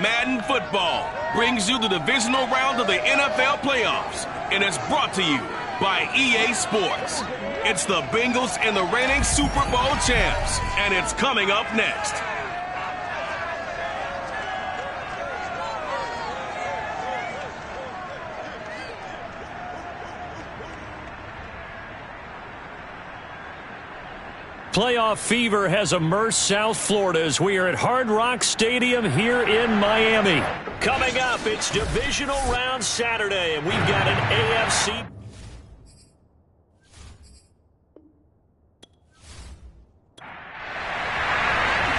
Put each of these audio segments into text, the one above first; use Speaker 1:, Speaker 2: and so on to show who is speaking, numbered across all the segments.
Speaker 1: Madden Football brings you the divisional round of the NFL playoffs, and it's brought to you by EA Sports. It's the Bengals and the reigning Super Bowl champs, and it's coming up next.
Speaker 2: Playoff fever has immersed South Florida as we are at Hard Rock Stadium here in Miami. Coming up, it's divisional round Saturday, and we've got an AFC.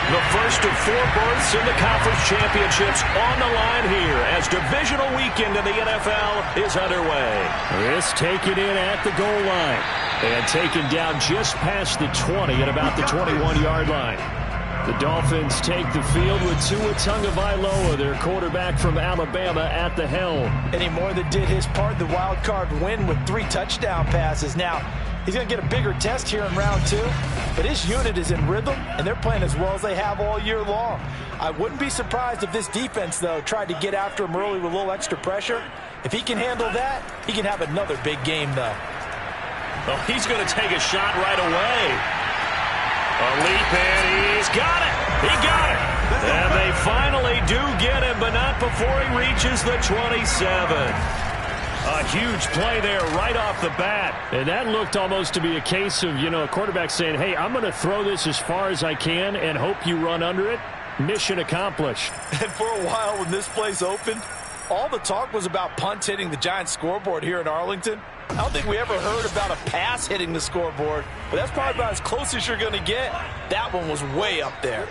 Speaker 2: The first of 4 berths in the conference championships on the line here as divisional weekend in the NFL is underway. This taken in at the goal line and taken down just past the 20 at about the 21-yard line. The Dolphins take the field with Tua Tagovailoa, their quarterback from Alabama, at the helm.
Speaker 3: And he more than did his part, the wild card win with 3 touchdown passes. Now, he's going to get a bigger test here in round 2, but his unit is in rhythm, and they're playing as well as they have all year long. I wouldn't be surprised if this defense, though, tried to get after him early with a little extra pressure. If he can handle that, he can have another big game, though.
Speaker 2: Well, he's going to take a shot right away. A leap, and he's got it. He got it. And they finally do get him, but not before he reaches the 27. A huge play there right off the bat. And that looked almost to be a case of, a quarterback saying, hey, I'm going to throw this as far as I can and hope you run under it. Mission accomplished.
Speaker 3: And for a while when this place opened, all the talk was about punts hitting the Giants scoreboard here in Arlington. I don't think we ever heard about a pass hitting the scoreboard, but that's probably about as close as you're going to get. That one was way up there.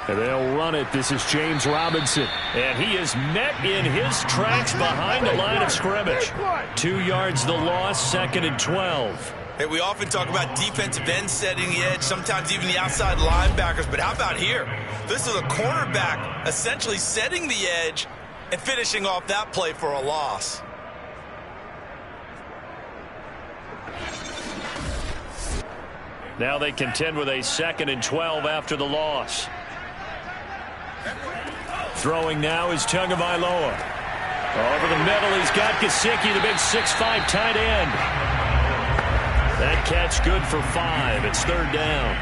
Speaker 2: And they'll run it. This is James Robinson. And he is met in his tracks behind the line of scrimmage. 2 yards the loss, 2nd and 12.
Speaker 4: Hey, we often talk about defensive ends setting the edge, sometimes even the outside linebackers, but how about here? This is a cornerback essentially setting the edge and finishing off that play for a loss.
Speaker 2: Now they contend with a 2nd and 12 after the loss. Throwing now is Tagovailoa. Over the middle, he's got Gesicki, the big 6'5" tight end. That catch good for 5. It's 3rd down.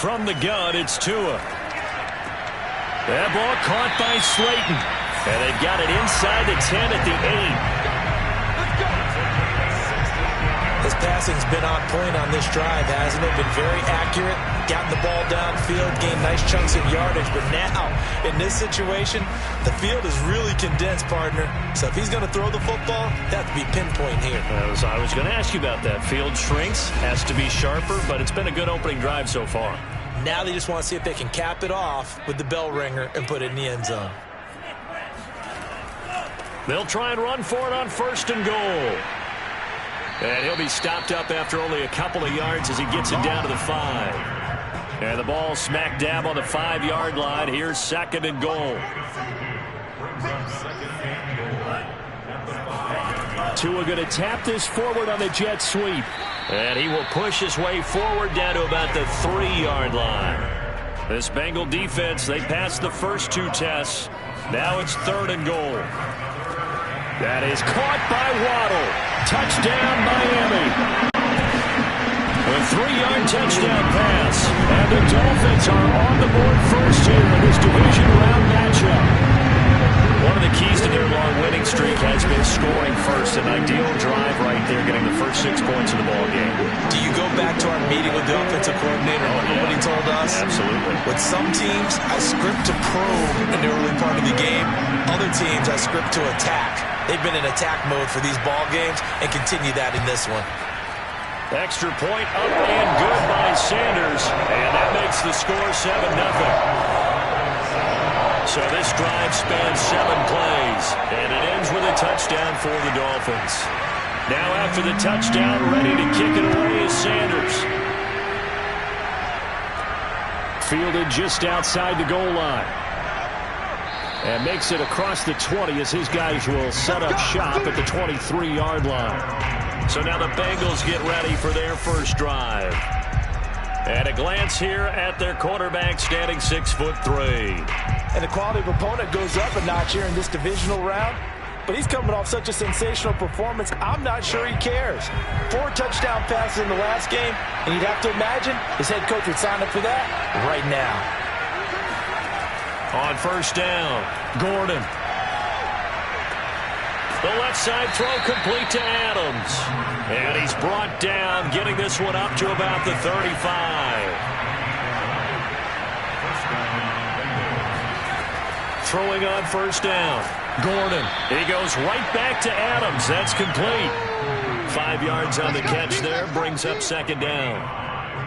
Speaker 2: From the gun, it's Tua. That ball caught by Slayton. And they've got it inside the 10 at the 8.
Speaker 3: His passing's been on point on this drive, hasn't it? Been very accurate, gotten the ball downfield, gained nice chunks of yardage. But now, in this situation, the field is really condensed, partner. So if he's going to throw the football, that has to be pinpoint here.
Speaker 2: I was going to ask you about that. Field shrinks, has to be sharper, but it's been a good opening drive so far.
Speaker 3: Now they just want to see if they can cap it off with the bell ringer and put it in the end zone.
Speaker 2: They'll try and run for it on 1st and goal. And he'll be stopped up after only a couple of yards as he gets it down to the 5. And the ball smack dab on the 5-yard line. Here's 2nd and goal. Tua going to tap this forward on the jet sweep. And he will push his way forward down to about the 3-yard line. This Bengal defense, they passed the first 2 tests. Now it's 3rd and goal. That is caught by Waddle. Touchdown, Miami. A 3-yard touchdown pass. And the Dolphins are on the board first here in this division round matchup. One of the keys to their long winning streak has been scoring first. An ideal drive right there, getting the first 6 points of the ball game.
Speaker 3: Do you go back to our meeting with the offensive coordinator? Remember what he told us?
Speaker 2: Absolutely.
Speaker 3: With some teams, I script to probe in the early part of the game. Other teams, I script to attack. They've been in attack mode for these ball games and continue that in this one.
Speaker 2: Extra point up and good by Sanders. And that makes the score 7-0. So this drive spans 7 plays. And it ends with a touchdown for the Dolphins. Now after the touchdown, ready to kick it away is Sanders. Fielded just outside the goal line. And makes it across the 20 as his guys will set up shop at the 23-yard line. So now the Bengals get ready for their first drive. And a glance here at their quarterback, standing 6'3".
Speaker 3: And the quality of opponent goes up a notch here in this divisional round. But he's coming off such a sensational performance, I'm not sure he cares. 4 touchdown passes in the last game, and you'd have to imagine his head coach would sign up for that right now.
Speaker 2: On first down, Gordon. The left side throw complete to Adams. And he's brought down, getting this one up to about the 35. Throwing on first down, Gordon. He goes right back to Adams. That's complete. 5 yards on the catch there, brings up second down.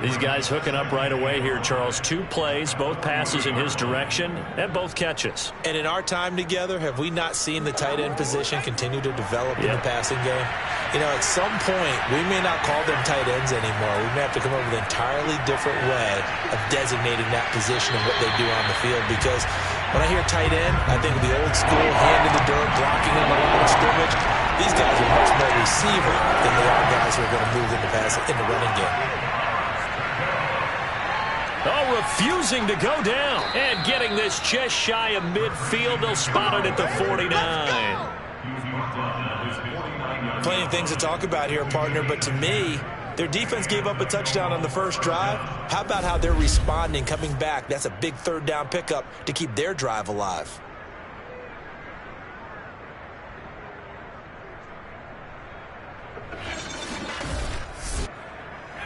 Speaker 2: These guys hooking up right away here, Charles. 2 plays, both passes in his direction, and both catches.
Speaker 3: And in our time together, have we not seen the tight end position continue to develop in the passing game? You know, at some point, we may not call them tight ends anymore. We may have to come up with an entirely different way of designating that position and what they do on the field. Because when I hear tight end, I think of the old school, hand in the dirt, blocking in the line of scrimmage. These guys are much more receiver than they are guys who are going to move into in the running game.
Speaker 2: Oh, refusing to go down. And getting this just shy of midfield. They'll spot it at the 49.
Speaker 3: Plenty of things to talk about here, partner, but to me, their defense gave up a touchdown on the first drive. How about how they're responding, coming back? That's a big third down pickup to keep their drive alive.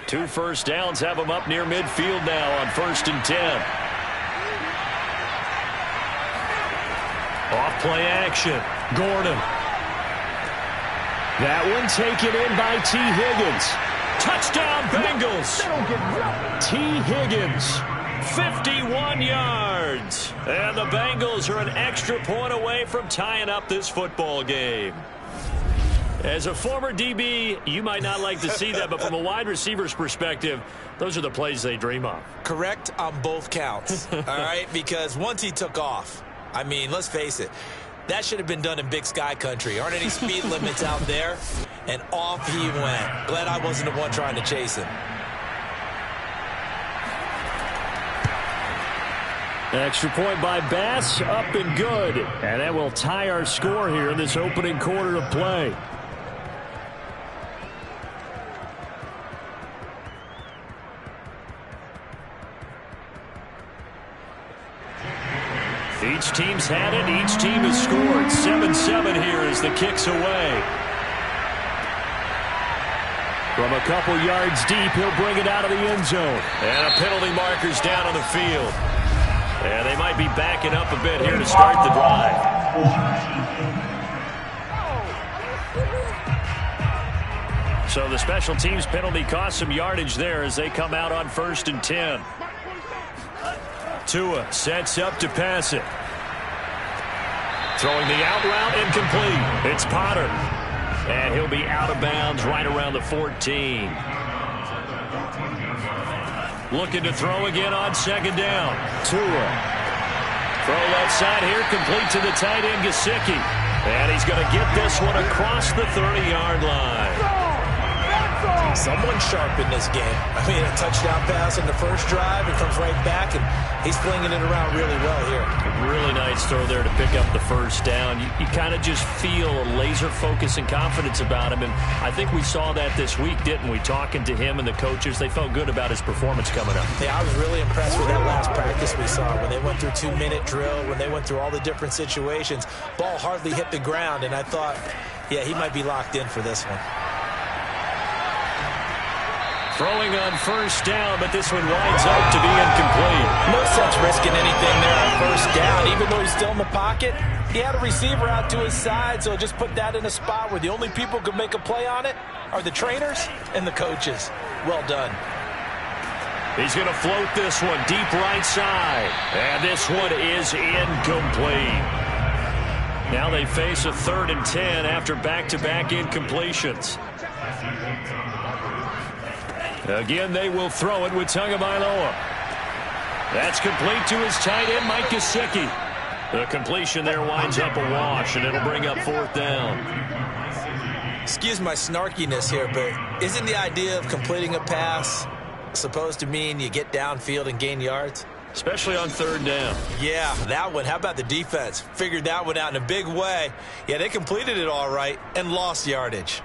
Speaker 2: Two first downs have them up near midfield now on 1st and 10. Off play action. Gordon. That one taken in by T. Higgins. Touchdown Bengals. T. Higgins. 51 yards. And the Bengals are an extra point away from tying up this football game. As a former DB, you might not like to see that, but from a wide receiver's perspective, those are the plays they dream of.
Speaker 3: Correct on both counts, all right? Because once he took off, I mean, let's face it, that should have been done in Big Sky country. Aren't any speed limits out there? And off he went. Glad I wasn't the one trying to chase him.
Speaker 2: Extra point by Bass, up and good. And that will tie our score here in this opening quarter of play. Each team's had it. Each team has scored. 7-7 here as the kick's away. From a couple yards deep, he'll bring it out of the end zone. And a penalty marker's down on the field. And they might be backing up a bit here to start the drive. So the special teams penalty cost some yardage there as they come out on 1st and 10. Tua sets up to pass it. Throwing the out route, incomplete. It's Potter. And he'll be out of bounds right around the 14. Looking to throw again on 2nd down. Tua. Throw left side here, complete to the tight end, Gesicki. And he's going to get this one across the 30-yard line.
Speaker 3: Someone sharp in this game. I mean, a touchdown pass on the first drive. It comes right back, and he's flinging it around really well here.
Speaker 2: Really nice throw there to pick up the first down. You kind of just feel a laser focus and confidence about him, and I think we saw that this week, didn't we? Talking to him and the coaches, they felt good about his performance coming up.
Speaker 3: Yeah, I was really impressed with that last practice we saw when they went through 2-minute drill, when they went through all the different situations. Ball hardly hit the ground, and I thought, yeah, he might be locked in for this one.
Speaker 2: Throwing on first down, but this one winds up to be incomplete.
Speaker 3: No sense risking anything there on first down. Even though he's still in the pocket, he had a receiver out to his side, so just put that in a spot where the only people who can make a play on it are the trainers and the coaches. Well done.
Speaker 2: He's going to float this one deep right side. And this one is incomplete. Now they face a 3rd and 10 after back-to-back incompletions. Again, they will throw it with Tagovailoa. That's complete to his tight end, Mike Gesicki. The completion there winds up a wash, and it'll bring up 4th down.
Speaker 4: Excuse my snarkiness here, but isn't the idea of completing a pass supposed to mean you get downfield and gain yards?
Speaker 2: Especially on 3rd down.
Speaker 4: Yeah, that one. How about the defense? Figured that one out in a big way. Yeah, they completed it all right and lost yardage.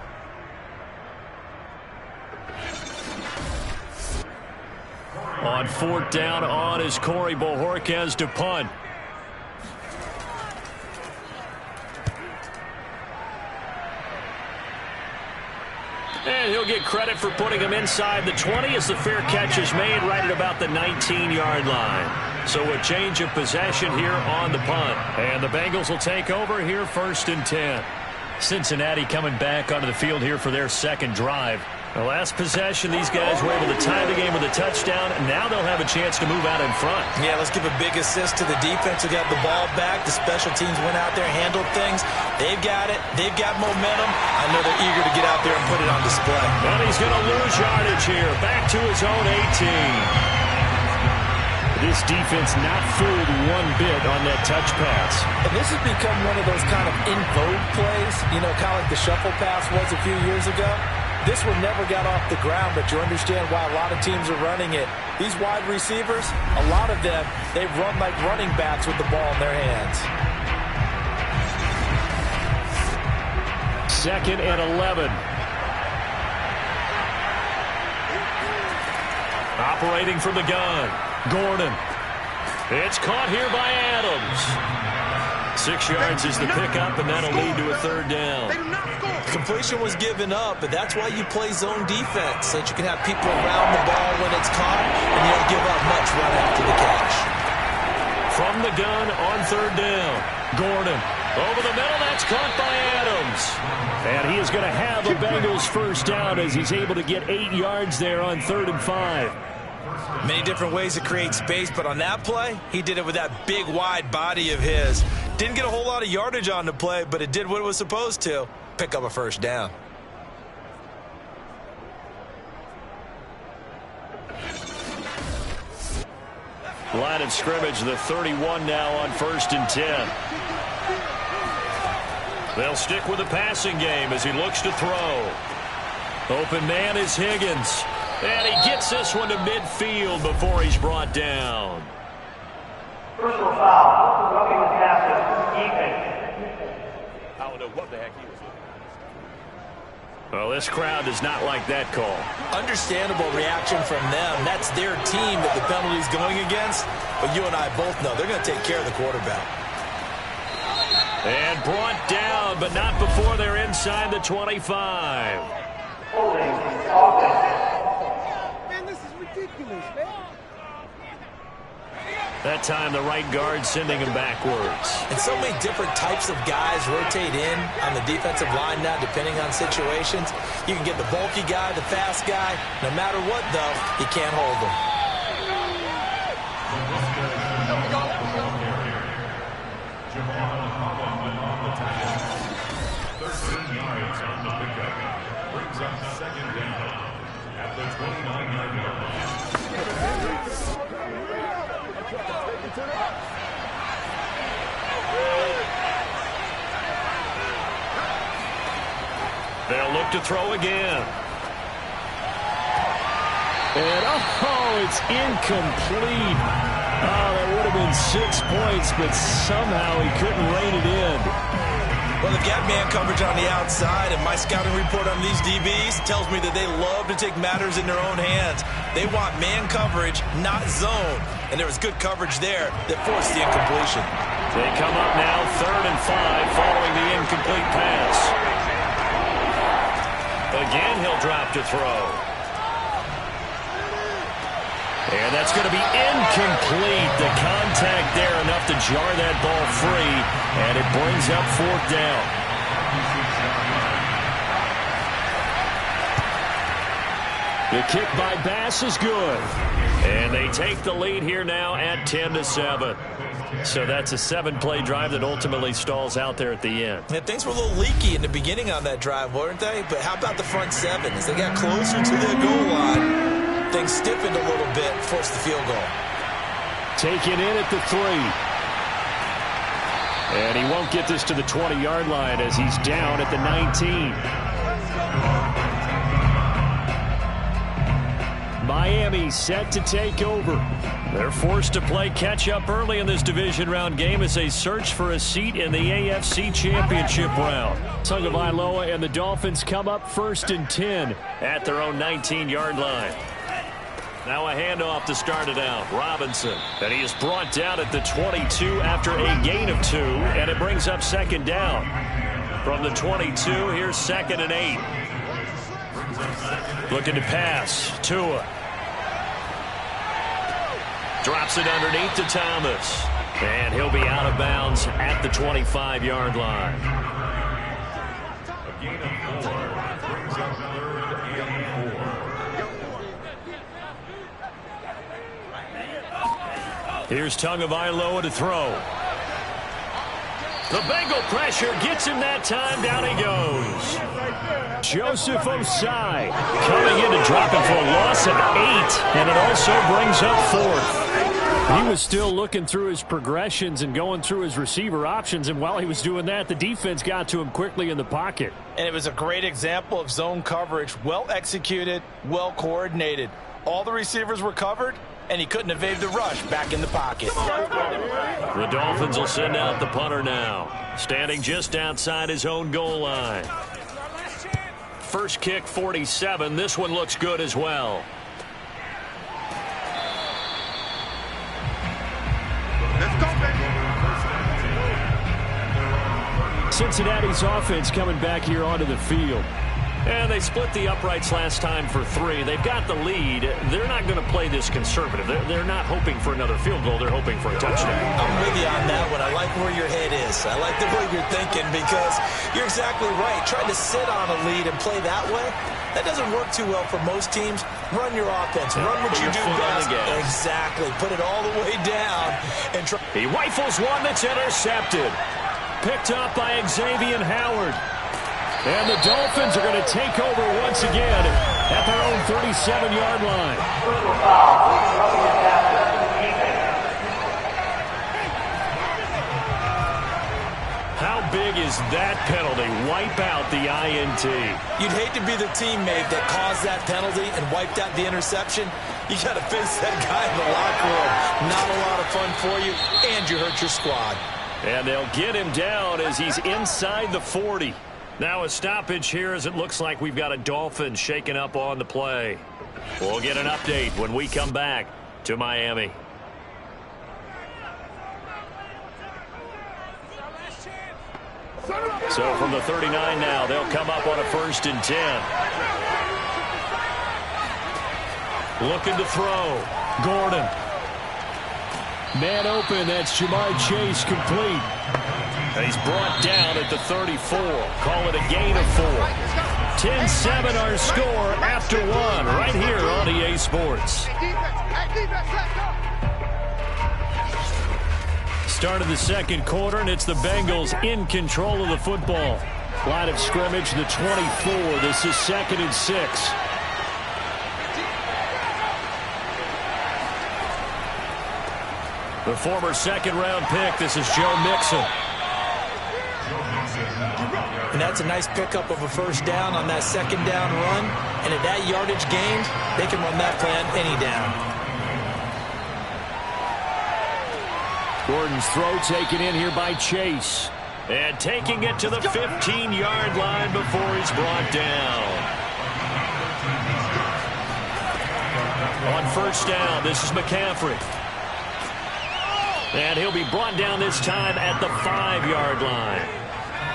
Speaker 2: On 4th down, on is Corey Bojorquez to punt. And he'll get credit for putting him inside the 20 as the fair catch is made right at about the 19-yard line. So a change of possession here on the punt. And the Bengals will take over here 1st and 10. Cincinnati coming back onto the field here for their 2nd drive. The last possession, these guys were able to tie the game with a touchdown. Now they'll have a chance to move out in front.
Speaker 4: Yeah, let's give a big assist to the defense who got the ball back. The special teams went out there, handled things. They've got it. They've got momentum. I know they're eager to get out there and put it on display.
Speaker 2: And he's going to lose yardage here. Back to his own 18. This defense not fooled one bit on that touch pass.
Speaker 3: And this has become one of those kind of in vogue plays, you know, kind of like the shuffle pass was a few years ago. This one never got off the ground, but you understand why a lot of teams are running it. These wide receivers, a lot of them, they run like running backs with the ball in their hands.
Speaker 2: 2nd and 11. Operating from the gun, Gordon. It's caught here by Adams. 6 yards is the pickup, and that'll lead to a 3rd down.
Speaker 4: Completion was given up, but that's why you play zone defense, so that you can have people around the ball when it's caught, and you don't give up much right after the catch.
Speaker 2: From the gun on 3rd down, Gordon. Over the middle, that's caught by Adams. And he is going to have a Bengals 1st down as he's able to get 8 yards there on 3rd and 5.
Speaker 4: Many different ways to create space, but on that play, he did it with that big, wide body of his. Didn't get a whole lot of yardage on the play, but it did what it was supposed to. Pick up a 1st down.
Speaker 2: Line of scrimmage, the 31 now on 1st and 10. They'll stick with the passing game as he looks to throw. Open man is Higgins. And he gets this one to midfield before he's brought down.
Speaker 5: Personal foul. Roughing the passer. Defense.
Speaker 1: I don't know what the heck he was looking at.
Speaker 2: Well, this crowd does not like that call.
Speaker 4: Understandable reaction from them. That's their team that the penalty's going against. But you and I both know they're going to take care of the quarterback.
Speaker 2: And brought down, but not before they're inside the 25.
Speaker 5: Holding. Offense.
Speaker 2: That time the right guard sending him backwards.
Speaker 4: And so many different types of guys rotate in on the defensive line now, depending on situations. You can get the bulky guy, the fast guy. No matter what, though, you can't hold them.
Speaker 6: Brings up 2nd down at the 29-yard line.
Speaker 2: They'll look to throw again. And, it's incomplete. Oh, that would have been 6 points, but somehow he couldn't rein it in.
Speaker 4: Well, they've got man coverage on the outside, and my scouting report on these DBs tells me that they love to take matters in their own hands. They want man coverage, not zone. And there was good coverage there that forced the incompletion.
Speaker 2: They come up now 3rd and 5 following the incomplete pass. Again, he'll drop to throw. And that's going to be incomplete. The contact there enough to jar that ball free. And it brings up 4th down. The kick by Bass is good. And they take the lead here now at 10-7. So that's a 7-play drive that ultimately stalls out there at the end.
Speaker 4: Yeah, things were a little leaky in the beginning on that drive, weren't they? But how about the front 7? As they got closer to the goal line, things stiffened a little bit, forced the field goal.
Speaker 2: Taken in at the 3. And he won't get this to the 20-yard line as he's down at the 19. Miami set to take over. They're forced to play catch-up early in this division round game as they search for a seat in the AFC Championship round. Tagovailoa and the Dolphins come up 1st and 10 at their own 19-yard line. Now a handoff to start it out. Robinson. And he is brought down at the 22 after a gain of 2, and it brings up 2nd down. From the 22, here's 2nd and 8. Looking to pass. Tua. Drops it underneath to Thomas. And he'll be out of bounds at the 25-yard line.
Speaker 6: A gain of 4 brings up 3rd and 4.
Speaker 2: Here's Tagovailoa to throw. The Bengal pressure gets him that time. Down he goes. Joseph Osai coming in to drop him for a loss of 8, and it also brings up 4th. He was still looking through his progressions and going through his receiver options, and while he was doing that, the defense got to him quickly in the pocket.
Speaker 3: And it was a great example of zone coverage. Well executed, well coordinated. All the receivers were covered, and he couldn't evade the rush back in the pocket.
Speaker 2: The Dolphins will send out the punter now, standing just outside his own goal line. First kick, 47. This one looks good as well. Cincinnati's offense coming back here onto the field. And they split the uprights last time for 3. They've got the lead. They're not going to play this conservative. They're not hoping for another field goal. They're hoping for a touchdown.
Speaker 4: I'm with you on that one. I like where your head is. I like the way you're thinking because you're exactly right. Trying to sit on a lead and play that way, that doesn't work too well for most teams. Run your offense. Run what you do best. Exactly. Put it all the way down. And try.
Speaker 2: He rifles one that's intercepted. Picked up by Xavier Howard. And the Dolphins are going to take over once again at their own 37-yard line.
Speaker 5: Personal foul. Roughing the passer. Defense.
Speaker 2: How big is that penalty? Wipe out the INT.
Speaker 4: You'd hate to be the teammate that caused that penalty and wiped out the interception. You got to face that guy in the locker room. Not a lot of fun for you, and you hurt your squad.
Speaker 2: And they'll get him down as he's inside the 40. Now a stoppage here as it looks like we've got a Dolphin shaking up on the play. We'll get an update when we come back to Miami. So from the 39 now, they'll come up on a 1st and 10. Looking to throw. Gordon. Man open, that's Jamar Chase complete. And he's brought down at the 34. Call it a gain of 4. 10-7 our score after 1 right here on EA Sports. Start of the second quarter, and it's the Bengals in control of the football. Line of scrimmage, the 24. This is 2nd and 6. The former second-round pick, this is Joe Mixon.
Speaker 4: And that's a nice pickup of a 1st down on that 2nd down run. And at that yardage gained, they can run that plan any down.
Speaker 2: Gordon's throw taken in here by Chase. And taking it to the 15-yard line before he's brought down. On 1st down, this is McCaffrey. And he'll be brought down this time at the 5-yard line.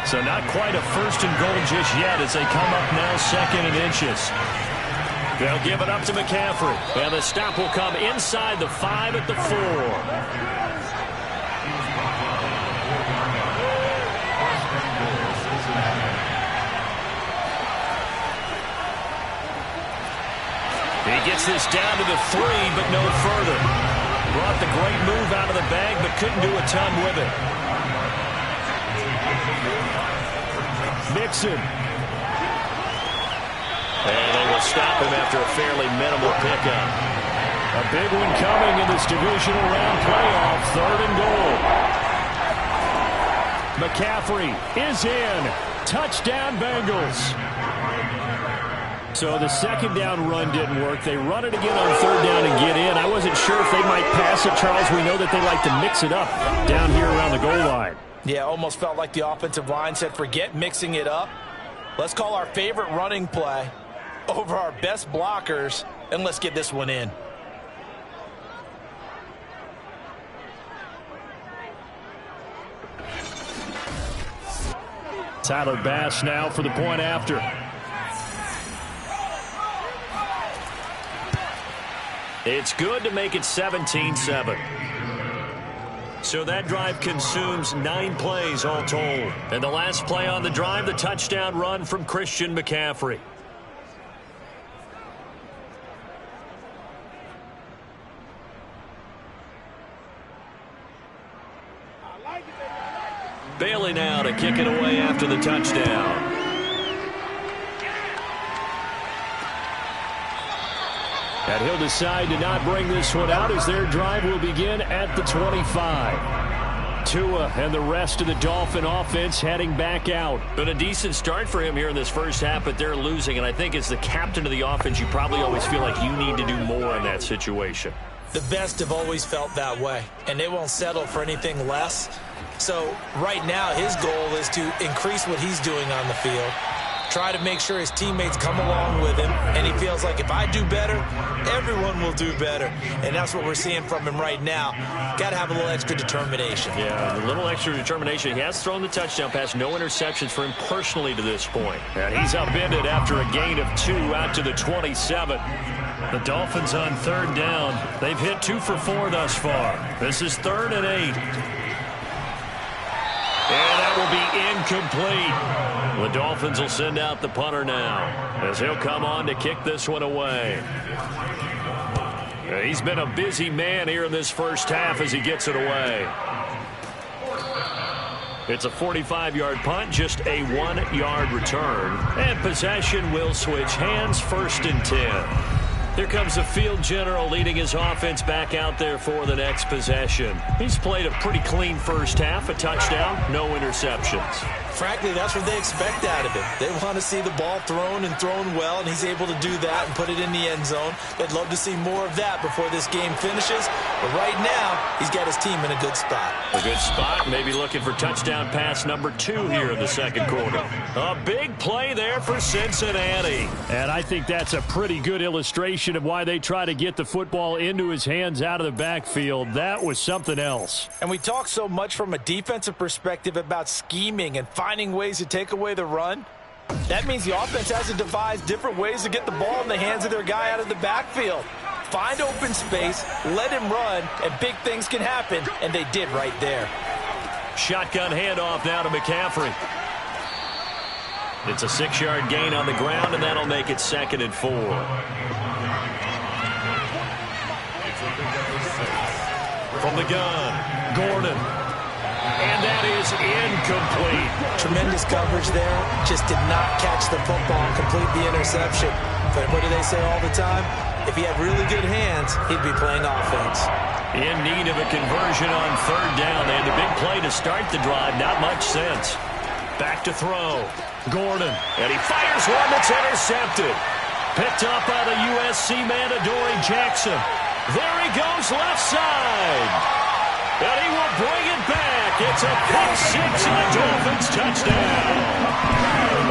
Speaker 2: So not quite a 1st and goal just yet as they come up now 2nd and inches. They'll give it up to McCaffrey. And the stop will come inside the 5 at the 4. He gets this down to the 3, but no further. Brought the great move out of the bag, but couldn't do a ton with it. Mixon. And they will stop him after a fairly minimal pickup. A big one coming in this divisional round playoff. 3rd and goal. McCaffrey is in. Touchdown, Bengals. So the second down run didn't work. They run it again on third down and get in. I wasn't sure if they might pass it, Charles. We know that they like to mix it up down here around the goal line.
Speaker 3: Yeah, almost felt like the offensive line said, forget mixing it up. Let's call our favorite running play over our best blockers, and let's get this one in.
Speaker 2: Tyler Bass now for the point after. It's good to make it 17-7. So that drive consumes 9 plays all told. And the last play on the drive, the touchdown run from Christian McCaffrey. Bailey now to kick it away after the touchdown. And he'll decide to not bring this one out as their drive will begin at the 25. Tua and the rest of the Dolphin offense heading back out. Been a decent start for him here in this first half, but they're losing. And I think as the captain of the offense, you probably always feel like you need to do more in that situation.
Speaker 3: The best have always felt that way, and they won't settle for anything less. So right now his goal is to increase what he's doing on the field, try to make sure his teammates come along with him, and he feels like if I do better, everyone will do better. And that's what we're seeing from him right now. Got to have a little extra determination.
Speaker 2: Yeah, a little extra determination. He has thrown the touchdown pass, no interceptions for him personally to this point. And he's upended after a gain of 2 out to the 27. The Dolphins on third down. They've hit 2 for 4 thus far. This is 3rd and 8. And that will be incomplete. The Dolphins will send out the punter now as he'll come on to kick this one away. He's been a busy man here in this first half as he gets it away. It's a 45-yard punt, just a 1-yard return. And possession will switch hands, 1st and 10. Here comes the field general leading his offense back out there for the next possession. He's played a pretty clean first half, a touchdown, no interceptions.
Speaker 3: Frankly, that's what they expect out of him. They want to see the ball thrown and thrown well, and he's able to do that and put it in the end zone. They'd love to see more of that before this game finishes. But right now, he's got his team in a good spot.
Speaker 2: A good spot, maybe looking for touchdown pass number 2 here in the second quarter. A big play there for Cincinnati. And I think that's a pretty good illustration of why they try to get the football into his hands out of the backfield. That was something else.
Speaker 3: And we talk so much from a defensive perspective about scheming and finding ways to take away the run. That means the offense has to devise different ways to get the ball in the hands of their guy out of the backfield. Find open space, let him run, and big things can happen, and they did right there.
Speaker 2: Shotgun handoff now to McCaffrey. It's a 6-yard gain on the ground, and that'll make it 2nd and 4. From the gun, Gordon. And that is incomplete.
Speaker 3: Tremendous coverage there. Just did not catch the football and complete the interception. But what do they say all the time? If he had really good hands, he'd be playing offense.
Speaker 2: In need of a conversion on third down. They had the big play to start the drive. Not much sense. Back to throw. Gordon. And he fires one that's intercepted. Picked up by the USC man, Adoree Jackson. There he goes left side. And he will bring it back. It's a pick 6 and a Dolphins touchdown.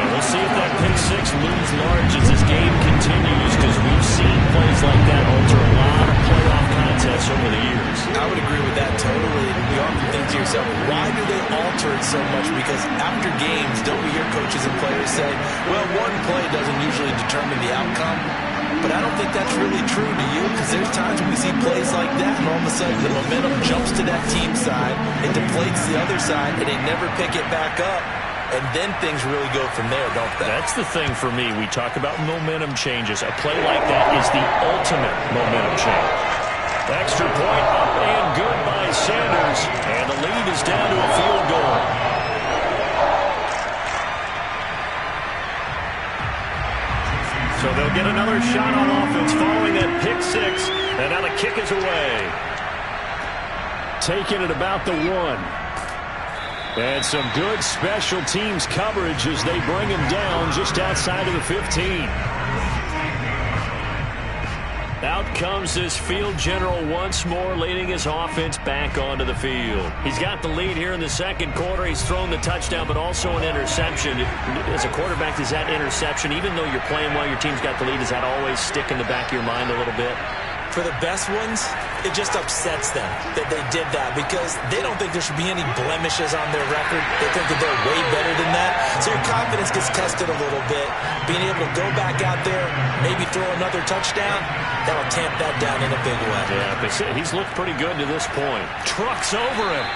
Speaker 2: And we'll see if that pick 6 looms large as this game continues, because we've seen plays like that alter a lot of playoff contests over the years.
Speaker 3: I would agree with that totally. You often think to yourself, why do they alter it so much? Because after games, don't we hear coaches and players say, well, one play doesn't usually determine the outcome? But I don't think that's really true to you, because there's times when we see plays like that, and all of a sudden the momentum jumps to that team side, it deflates the other side, and they never pick it back up. And then things really go from there, don't they?
Speaker 2: That's the thing for me. We talk about momentum changes. A play like that is the ultimate momentum change. Extra point up and good by Sanders, and the lead is down to a field goal. So they'll get another shot on offense following that pick 6. And now the kick is away. Taken at about the 1. And some good special teams coverage as they bring him down just outside of the 15. Out comes his field general once more, leading his offense back onto the field. He's got the lead here in the second quarter. He's thrown the touchdown, but also an interception. As a quarterback, does that interception, even though you're playing while your team's got the lead, does that always stick in the back of your mind a little bit?
Speaker 3: For the best ones, it just upsets them that they did that because they don't think there should be any blemishes on their record. They think that they're way better than that. So your confidence gets tested a little bit. Being able to go back out there, maybe throw another touchdown, that'll tamp that down in a big way.
Speaker 2: Yeah, but he's looked pretty good to this point. Trucks over him.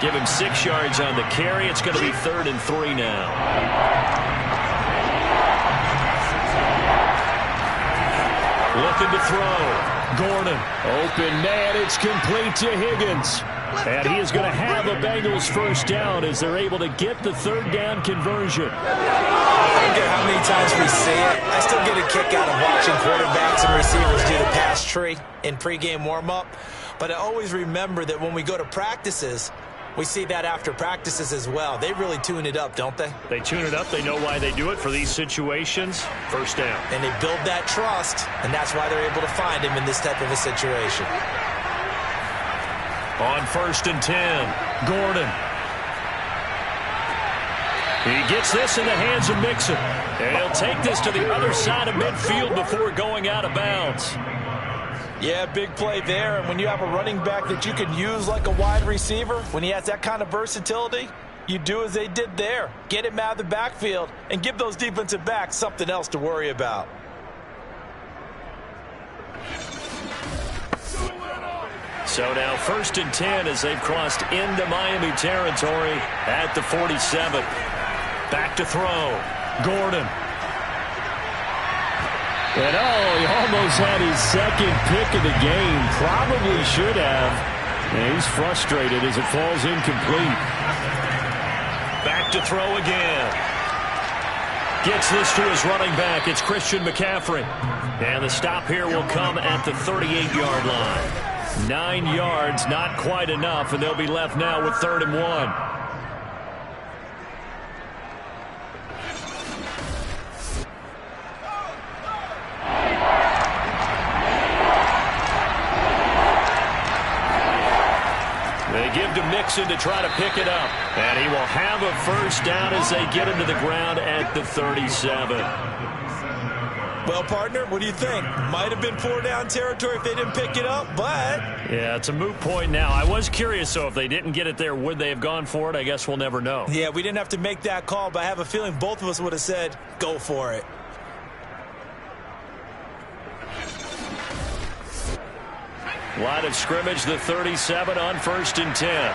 Speaker 2: Give him 6 yards on the carry. It's going to be 3rd and 3 now. Looking to throw. Gordon. Open man. It's complete to Higgins. And he is going to have a Bengals first down as they're able to get the 3rd down conversion.
Speaker 3: I don't care how many times we see it. I still get a kick out of watching quarterbacks and receivers do the pass tree in pregame warm-up. But I always remember that when we go to practices, we see that after practices as well. They really tune it up, don't they?
Speaker 2: They tune it up. They know why they do it for these situations. First down.
Speaker 3: And they build that trust, and that's why they're able to find him in this type of a situation.
Speaker 2: On 1st and 10, Gordon. He gets this in the hands of Mixon. And he'll take this to the other side of midfield before going out of bounds.
Speaker 3: Yeah, big play there. And when you have a running back that you can use like a wide receiver, when he has that kind of versatility, you do as they did there. Get him out of the backfield and give those defensive backs something else to worry about.
Speaker 2: So now 1st and 10 as they've crossed into Miami territory at the 47. Back to throw. Gordon. And he almost had his second pick of the game. Probably should have. And he's frustrated as it falls incomplete. Back to throw again. Gets this to his running back. It's Christian McCaffrey. And the stop here will come at the 38-yard line. 9 yards, not quite enough, and they'll be left now with 3rd and 1. They give to Mixon to try to pick it up. And he will have a first down as they get him to the ground at the 37.
Speaker 3: Well, partner, what do you think? Might have been 4-down territory if they didn't pick it up, but...
Speaker 2: Yeah, it's a moot point now. I was curious, so if they didn't get it there, would they have gone for it? I guess we'll never know.
Speaker 3: Yeah, we didn't have to make that call, but I have a feeling both of us would have said, go for it.
Speaker 2: Line of scrimmage, the 37 on 1st and 10.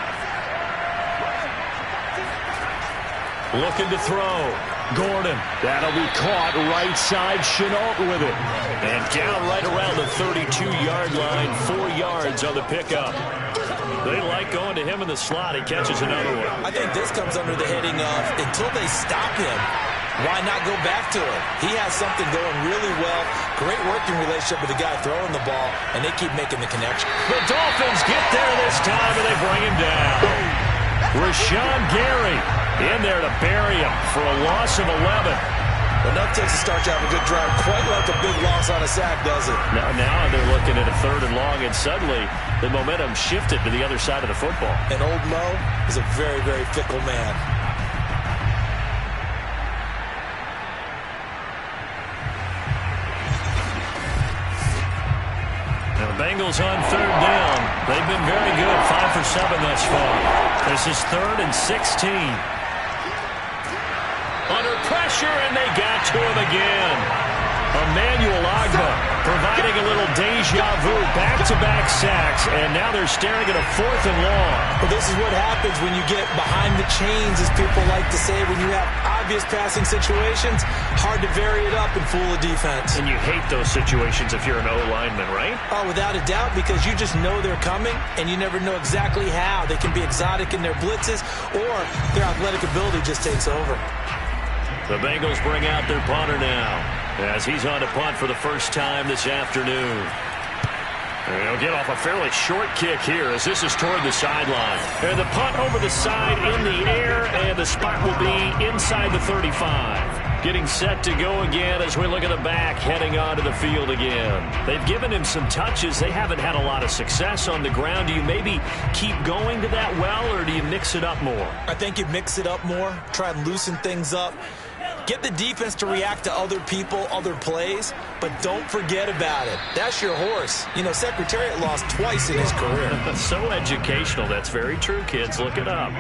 Speaker 2: Looking to throw. Gordon. That'll be caught right side. Chenault with it. And down right around the 32-yard line. 4 yards on the pickup. They like going to him in the slot. He catches another one.
Speaker 3: I think this comes under the heading of until they stop him, why not go back to it? He has something going really well. Great working relationship with the guy throwing the ball, and they keep making the connection.
Speaker 2: The Dolphins get there this time, and they bring him down. Rashawn Gary in there to bury him for a loss of 11.
Speaker 3: Enough takes to start you have a good drive. Quite like a big loss on a sack, does it?
Speaker 2: Now they're looking at a 3rd and long, and suddenly the momentum shifted to the other side of the football.
Speaker 3: And old Mo is a very, very fickle man.
Speaker 2: Now the Bengals on 3rd down. They've been very good, 5 for 7 thus far. This is 3rd and 16. Under pressure, and they got to him again. Emmanuel Agba providing a little deja vu, back-to-back sacks, and now they're staring at a 4th and long.
Speaker 3: Well, this is what happens when you get behind the chains, as people like to say. When you have obvious passing situations, hard to vary it up and fool a defense.
Speaker 2: And you hate those situations if you're an O-lineman, right?
Speaker 3: Oh, without a doubt, because you just know they're coming, and you never know exactly how. They can be exotic in their blitzes, or their athletic ability just takes over.
Speaker 2: The Bengals bring out their punter now, as he's on to punt for the first time this afternoon. They'll get off a fairly short kick here as this is toward the sideline. And the punt over the side in the air, and the spot will be inside the 35. Getting set to go again as we look at the back heading onto the field again. They've given him some touches. They haven't had a lot of success on the ground. Do you maybe keep going to that well, or do you mix it up more?
Speaker 3: I think you mix it up more, try and loosen things up. Get the defense to react to other people, other plays, but don't forget about it. That's your horse. You know, Secretariat lost twice in his career.
Speaker 2: So educational. That's very true, kids. Look it up.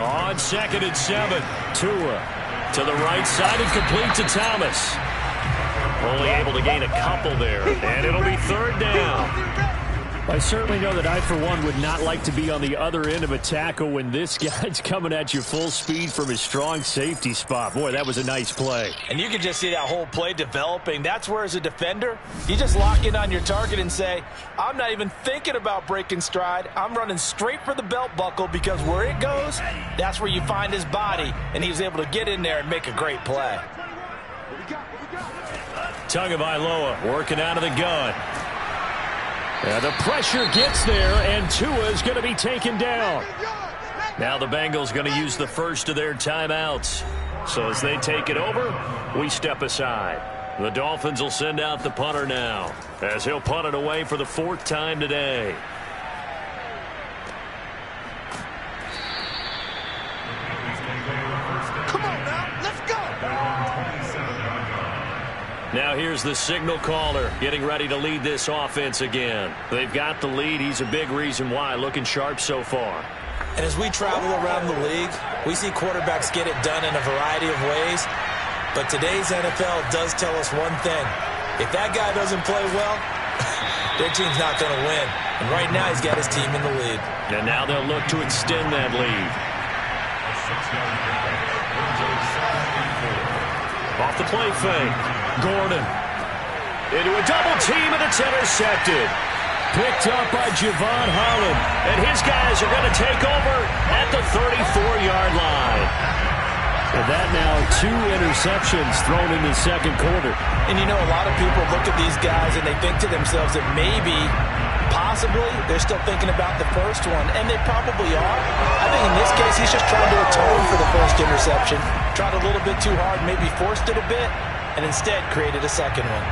Speaker 2: On 2nd and 7, Tua to the right side and complete to Thomas. Only able to gain a couple there, and it'll be 3rd down.
Speaker 7: I certainly know that I, for one, would not like to be on the other end of a tackle when this guy's coming at you full speed from his strong safety spot. Boy, that was a nice play.
Speaker 3: And you can just see that whole play developing. That's where, as a defender, you just lock in on your target and say, I'm not even thinking about breaking stride. I'm running straight for the belt buckle, because where it goes, that's where you find his body. And he was able to get in there and make a great play.
Speaker 2: Tagovailoa working out of the gun. And the pressure gets there, and Tua is going to be taken down. Now the Bengals going to use the first of their timeouts. So as they take it over, we step aside. The Dolphins will send out the punter now, as he'll punt it away for the 4th time today.
Speaker 8: Come on now, let's go.
Speaker 2: Now here's the signal caller getting ready to lead this offense again. They've got the lead. He's a big reason why. Looking sharp so far.
Speaker 3: And as we travel around the league, we see quarterbacks get it done in a variety of ways. But today's NFL does tell us one thing. If that guy doesn't play well, their team's not going to win. And right now he's got his team in the lead.
Speaker 2: And now they'll look to extend that lead. Off the play fake. Gordon into a double team, and it's intercepted. Picked up by Javon Holland, and his guys are going to take over at the 34-yard line.
Speaker 7: And that now 2 interceptions thrown in the 2nd quarter.
Speaker 3: And you know, a lot of people look at these guys and they think to themselves that maybe, possibly, they're still thinking about the first one, and they probably are. I think in this case, he's just trying to atone for the first interception. Tried a little bit too hard, maybe forced it a bit, and instead created a second one.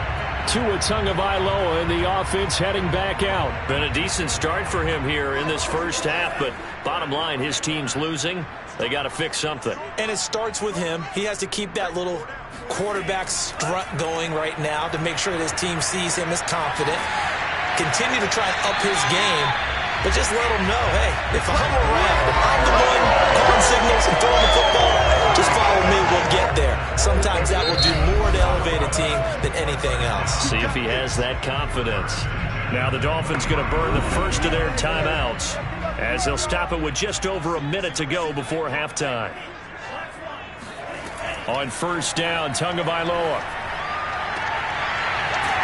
Speaker 7: Tua Tagovailoa and the offense heading back out.
Speaker 2: Been a decent start for him here in this first half, but bottom line, his team's losing. They got to fix something.
Speaker 3: And it starts with him. He has to keep that little quarterback strut going right now to make sure that his team sees him as confident. Continue to try and up his game, but just let him know, hey, if I'm around, if I'm the one calling signals and throwing the football, just follow me, we'll get there. Sometimes that will do more to elevate a team than anything else.
Speaker 2: See if he has that confidence. Now the Dolphins going to burn the first of their timeouts, as they'll stop it with just over a minute to go before halftime. On 1st down, Tagovailoa.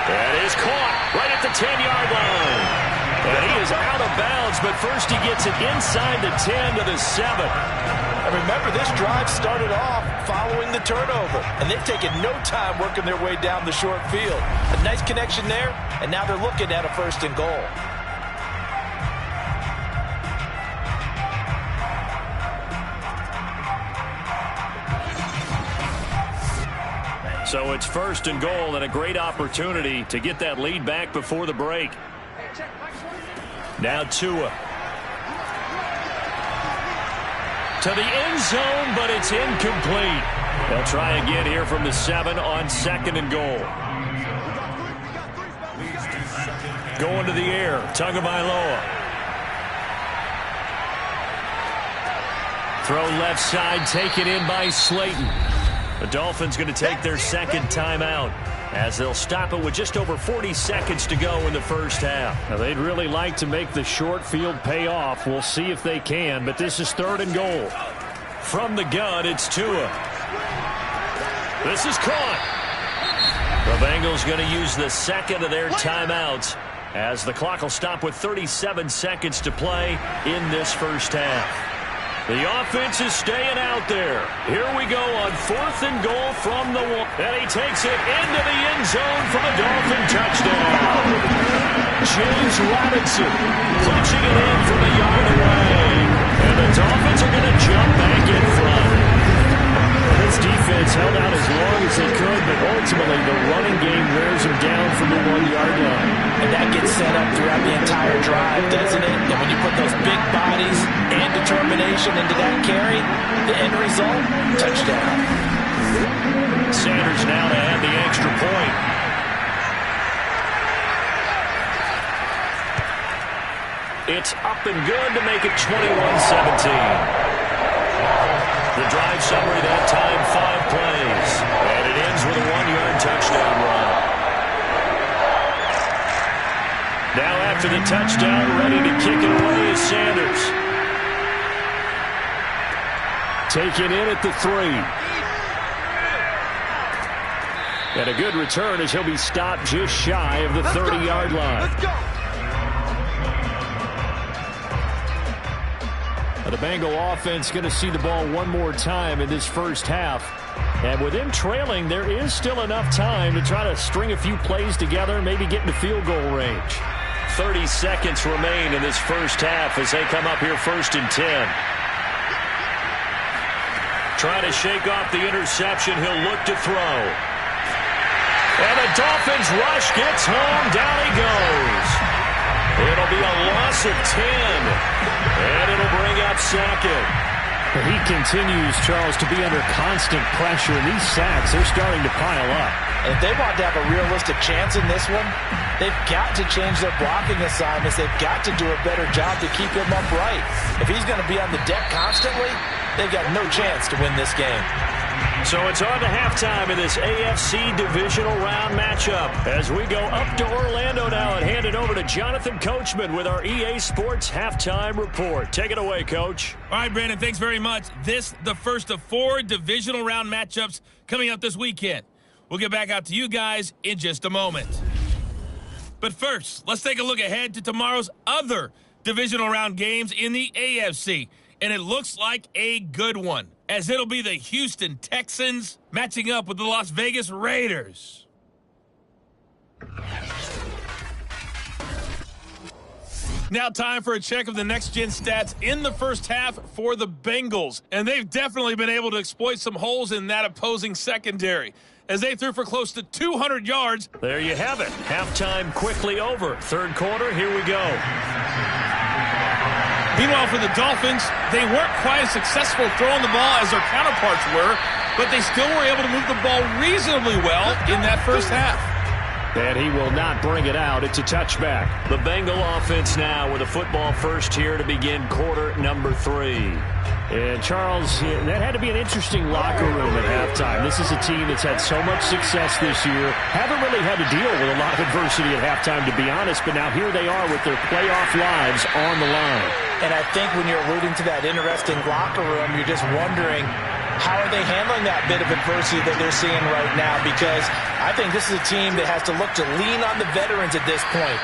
Speaker 2: That is caught right at the 10-yard line. And he is out of bounds, but first he gets it inside the 10 to the 7.
Speaker 3: And remember, this drive started off following the turnover, and they've taken no time working their way down the short field. A nice connection there, and now they're looking at a 1st and goal.
Speaker 2: So it's 1st and goal, and a great opportunity to get that lead back before the break. Now Tua to the end zone, but it's incomplete. They'll try again here from the 7 on 2nd and goal. Going to the air, Tagovailoa. Throw left side, taken in by Slayton. The Dolphins going to take their 2nd timeout, as they'll stop it with just over 40 seconds to go in the first half.
Speaker 7: Now, they'd really like to make the short field pay off. We'll see if they can, but this is 3rd and goal.
Speaker 2: From the gun, it's Tua. This is caught. The Bengals going to use the 2nd of their timeouts, as the clock will stop with 37 seconds to play in this first half. The offense is staying out there. Here we go on 4th and goal from the one. And he takes it into the end zone for the Dolphin touchdown. James Robinson punching it in from a yard away. And the Dolphins are going to jump back in front. This defense held out as long as they could, but ultimately the running game wears them down from the 1-yard line.
Speaker 3: And that gets set up throughout the entire drive, doesn't it? And when you put those big bodies and determination into that carry, the end result, touchdown.
Speaker 2: Sanders now to add the extra point. It's up and good to make it 21-17. The drive summary that time, 5 plays. And it ends with a 1-yard touchdown run. Now after the touchdown, ready to kick it away is Sanders. Taken in at the 3. And a good return as he'll be stopped just shy of the 30-yard line.
Speaker 3: Let's go.
Speaker 7: The Bengal offense going to see the ball one more time in this first half. And with them trailing, there is still enough time to try to string a few plays together, maybe get into field goal range.
Speaker 2: 30 seconds remain in this first half as they come up here 1st and 10. Trying to shake off the interception. He'll look to throw. And the Dolphins rush gets home. Down he goes. It'll be a loss of 10. And it'll bring up Sackett.
Speaker 7: He continues, Charles, to be under constant pressure. And these sacks, they're starting to pile up.
Speaker 3: And if they want to have a realistic chance in this one, they've got to change their blocking assignments. They've got to do a better job to keep him upright. If he's going to be on the deck constantly, they've got no chance to win this game.
Speaker 2: So it's on to halftime in this AFC divisional round matchup as we go up to Orlando now and hand it over to Jonathan Coachman with our EA Sports halftime report. Take it away, Coach.
Speaker 8: All right, Brandon, thanks very much. This the first of 4 divisional round matchups coming up this weekend. We'll get back out to you guys in just a moment. But first, let's take a look ahead to tomorrow's other divisional round games in the AFC. And it looks like a good one, as it'll be the Houston Texans matching up with the Las Vegas Raiders. Now time for a check of the next-gen stats in the first half for the Bengals. And they've definitely been able to exploit some holes in that opposing secondary, as they threw for close to 200 yards.
Speaker 2: There you have it. Halftime quickly over. Third quarter, here we go.
Speaker 8: Meanwhile, for the Dolphins, they weren't quite as successful throwing the ball as their counterparts were, but they still were able to move the ball reasonably well in that first half.
Speaker 7: And he will not bring it out. It's a touchback.
Speaker 2: The Bengal offense now with a football first here to begin quarter number 3.
Speaker 7: And, Charles, that had to be an interesting locker room at halftime. This is a team that's had so much success this year. Haven't really had to deal with a lot of adversity at halftime, to be honest, but now here they are with their playoff lives on the line.
Speaker 3: And I think when you're alluding to that interesting locker room, you're just wondering, how are they handling that bit of adversity that they're seeing right now? Because I think this is a team that has to look to lean on the veterans at this point.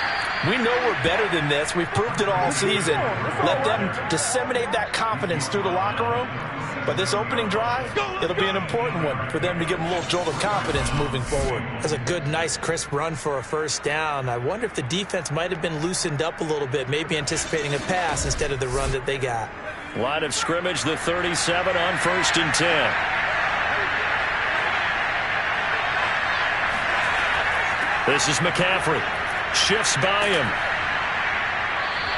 Speaker 3: We know we're better than this. We've proved it all season. Let them disseminate that confidence through the locker room. But this opening drive, it'll be an important one for them to give them a little jolt of confidence moving forward. That's a good, nice, crisp run for a first down. I wonder if the defense might have been loosened up a little bit, maybe anticipating a pass instead of the run that they got.
Speaker 2: Line of scrimmage, the 37 on 1st and 10. This is McCaffrey. Shifts by him.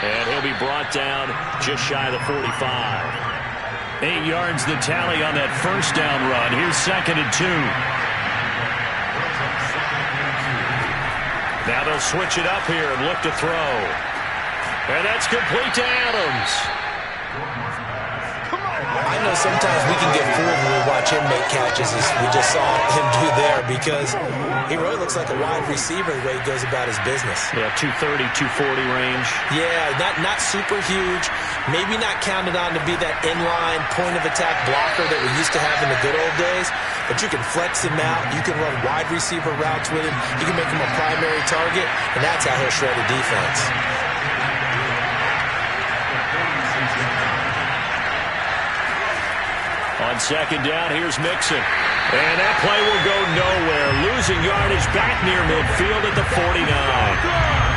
Speaker 2: And he'll be brought down just shy of the 45. 8 yards the tally on that first down run. Here's 2nd and 2. Now they'll switch it up here and look to throw. And that's complete to Adams.
Speaker 3: I know sometimes we can get fooled when we watch him make catches, as we just saw him do there, because he really looks like a wide receiver the way he goes about his business.
Speaker 2: Yeah, 230, 240 range.
Speaker 3: Yeah, not super huge, maybe not counted on to be that inline point-of-attack blocker that we used to have in the good old days, but you can flex him out, you can run wide receiver routes with him, you can make him a primary target, and that's how he'll shred a defense.
Speaker 2: second down, here's Mixon. And that play will go nowhere. Losing yardage back near midfield at the 49.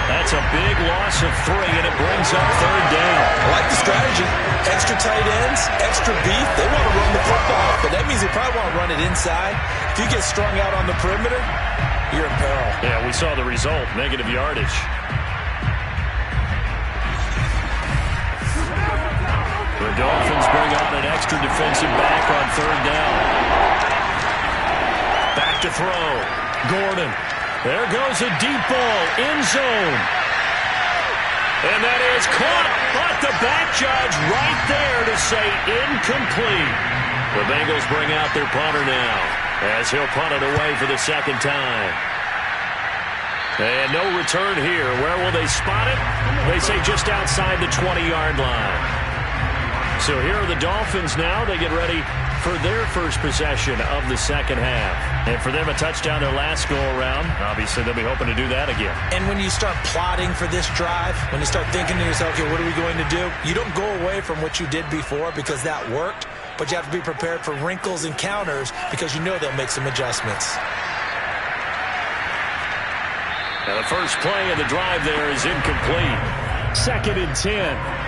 Speaker 2: That's a big loss of 3, and it brings up third down.
Speaker 3: I like the strategy. Extra tight ends, extra beef. They want to run the football, but that means they probably want to run it inside. If you get strung out on the perimeter, you're in peril.
Speaker 2: Yeah, we saw the result, negative yardage. The Dolphins bring on an extra defensive back on third down. Back to throw. Gordon. There goes a deep ball. End zone. And that is caught. But the back judge right there to say incomplete. The Bengals bring out their punter now as he'll punt it away for the second time. And no return here. Where will they spot it? They say just outside the 20-yard line. So here are the Dolphins now. They get ready for their first possession of the second half. And for them, a touchdown their last go-around. Obviously, they'll be hoping to do that again.
Speaker 3: And when you start plotting for this drive, when you start thinking to yourself, okay, what are we going to do? You don't go away from what you did before because that worked, but you have to be prepared for wrinkles and counters because you know they'll make some adjustments.
Speaker 2: Now, the first play of the drive there is incomplete.
Speaker 7: 2nd and 10.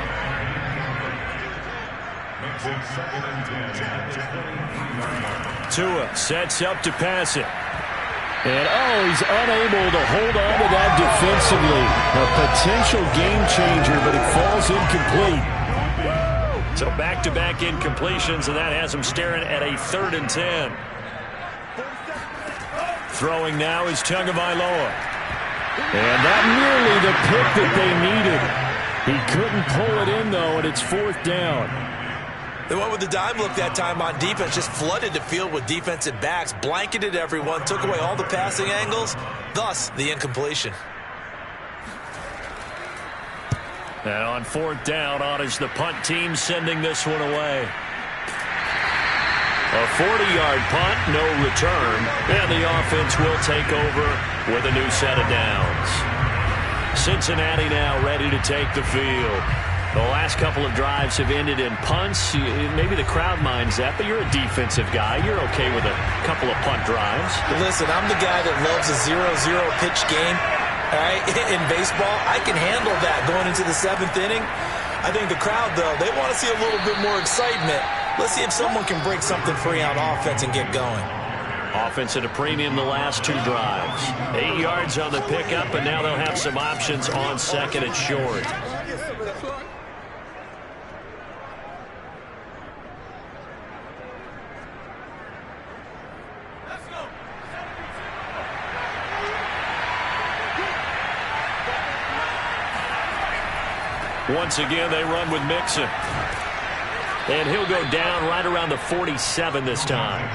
Speaker 2: Tua sets up to pass it.
Speaker 7: And, he's unable to hold on to that defensively. A potential game changer, but it falls incomplete.
Speaker 2: So back-to-back incompletions, and that has him staring at a 3rd and 10. Throwing now is Tagovailoa.
Speaker 7: And not nearly the pick that they needed. He couldn't pull it in, though, and it's 4th down.
Speaker 3: They went with the dime look that time on defense, just flooded the field with defensive backs, blanketed everyone, took away all the passing angles, thus the incompletion.
Speaker 2: And on 4th down, on is the punt team sending this one away. A 40-yard punt, no return, and the offense will take over with a new set of downs. Cincinnati now ready to take the field. The last couple of drives have ended in punts. Maybe the crowd minds that, but you're a defensive guy. You're okay with a couple of punt drives.
Speaker 3: Listen, I'm the guy that loves a 0-0 pitch game. All right, in baseball, I can handle that going into the 7th inning. I think the crowd, though, they want to see a little bit more excitement. Let's see if someone can break something free on offense and get going.
Speaker 2: Offense at a premium the last 2 drives. 8 yards on the pickup, and now they'll have some options on 2nd and short. Once again, they run with Mixon. And he'll go down right around the 47 this time.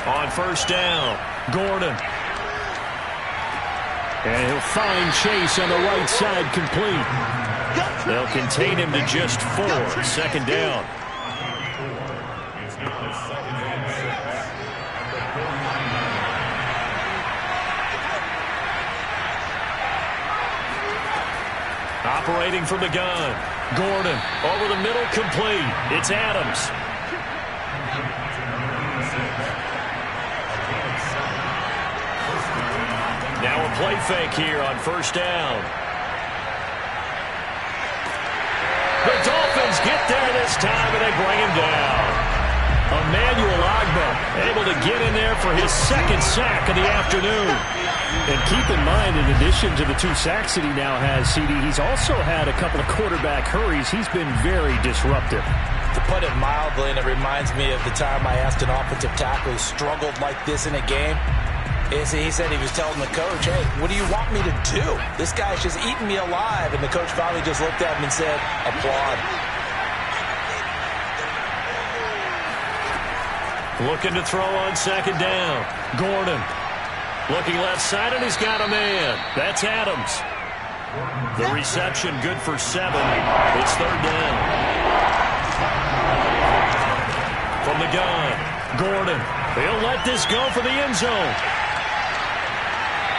Speaker 2: On 1st down, Gordon.
Speaker 7: And he'll find Chase on the right side, complete.
Speaker 2: They'll contain him to just 4. 2nd down. Operating from the gun. Gordon over the middle, complete. It's Adams. Now a play fake here on 1st down. The Dolphins get there this time, and they bring him down. Emmanuel Ogbah able to get in there for his 2nd sack of the afternoon.
Speaker 7: And keep in mind, in addition to the 2 sacks that he now has, CD, he's also had a couple of quarterback hurries. He's been very disruptive.
Speaker 3: To put it mildly, and it reminds me of the time I asked an offensive tackle who struggled like this in a game. He said he was telling the coach, hey, what do you want me to do? This guy's just eating me alive. And the coach finally just looked at him and said, applaud.
Speaker 2: Looking to throw on 2nd down. Gordon looking left side, and he's got a man. That's Adams. The reception good for 7. It's 3rd down. From the gun, Gordon He'll let this go for the end zone.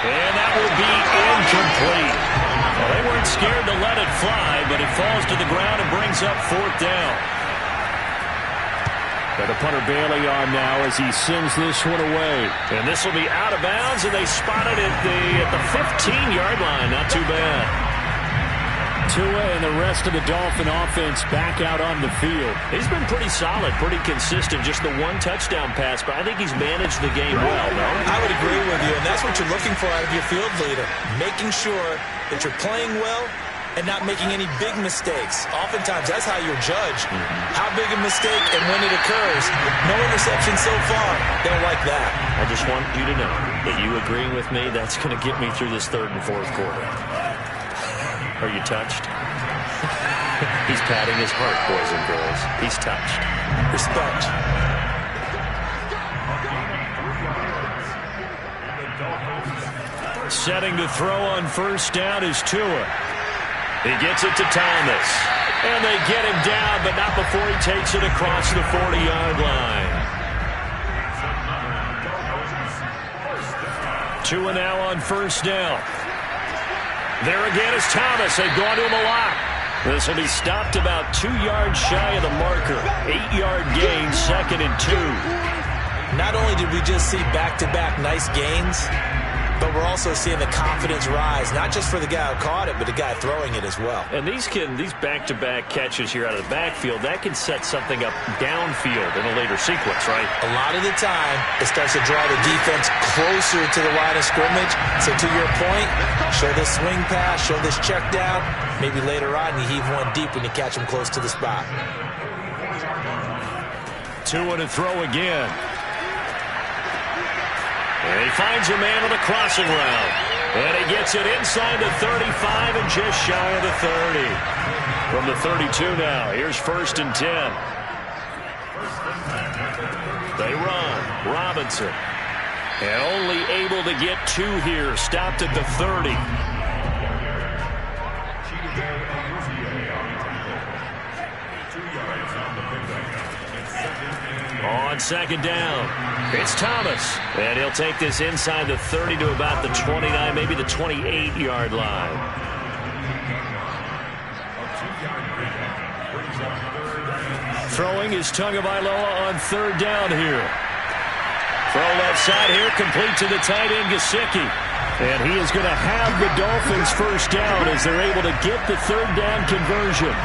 Speaker 2: And that will be incomplete. Well, they weren't scared to let it fly, but it falls to the ground and brings up 4th down.
Speaker 7: Got the punter Bailey on now as he sends this one away.
Speaker 2: And this will be out of bounds, and they spot it at the 15-yard line. Not too bad.
Speaker 7: Tua and the rest of the Dolphin offense back out on the field.
Speaker 2: He's been pretty solid, pretty consistent. Just the one touchdown pass, but I think he's managed the game well, no?
Speaker 4: I would agree with you, and that's what you're looking for out of your field leader. Making sure that you're playing well and not making any big mistakes. Oftentimes, that's how you're judged. How big a mistake and when it occurs. No interception so far. Don't like that.
Speaker 2: I just want you to know that you agreeing with me, that's going to get me through this 3rd and 4th quarter. Are you touched? He's patting his heart, boys and girls. He's touched.
Speaker 4: Respect.
Speaker 2: Setting to throw on 1st down is Tua. He gets it to Thomas. And they get him down, but not before he takes it across the 40-yard line. Tua now on 1st down. There again is Thomas. They've gone to him a lot. This will be stopped about 2 yards shy of the marker. 8-yard gain, 2nd and 2.
Speaker 4: Not only did we just see back-to-back nice gains, but we're also seeing the confidence rise, not just for the guy who caught it, but the guy throwing it as well.
Speaker 2: And these back-to-back catches here out of the backfield, that can set something up downfield in a later sequence, right?
Speaker 4: A lot of the time, it starts to draw the defense closer to the line of scrimmage. So to your point, show this swing pass, show this check down. Maybe later on, you heave one deep when you catch him close to the spot.
Speaker 2: Tua to throw again. And he finds a man on a crossing route. And he gets it inside the 35 and just shy of the 30. From the 32 now, here's 1st and 10. They run. Robinson. And only able to get 2 here. Stopped at the 30. On 2nd down, it's Thomas. And he'll take this inside the 30 to about the 29, maybe the 28-yard line. Throwing is Tagovailoa on 3rd down here. Throw left side here, complete to the tight end, Gesicki. And he is going to have the Dolphins 1st down as they're able to get the 3rd down conversion.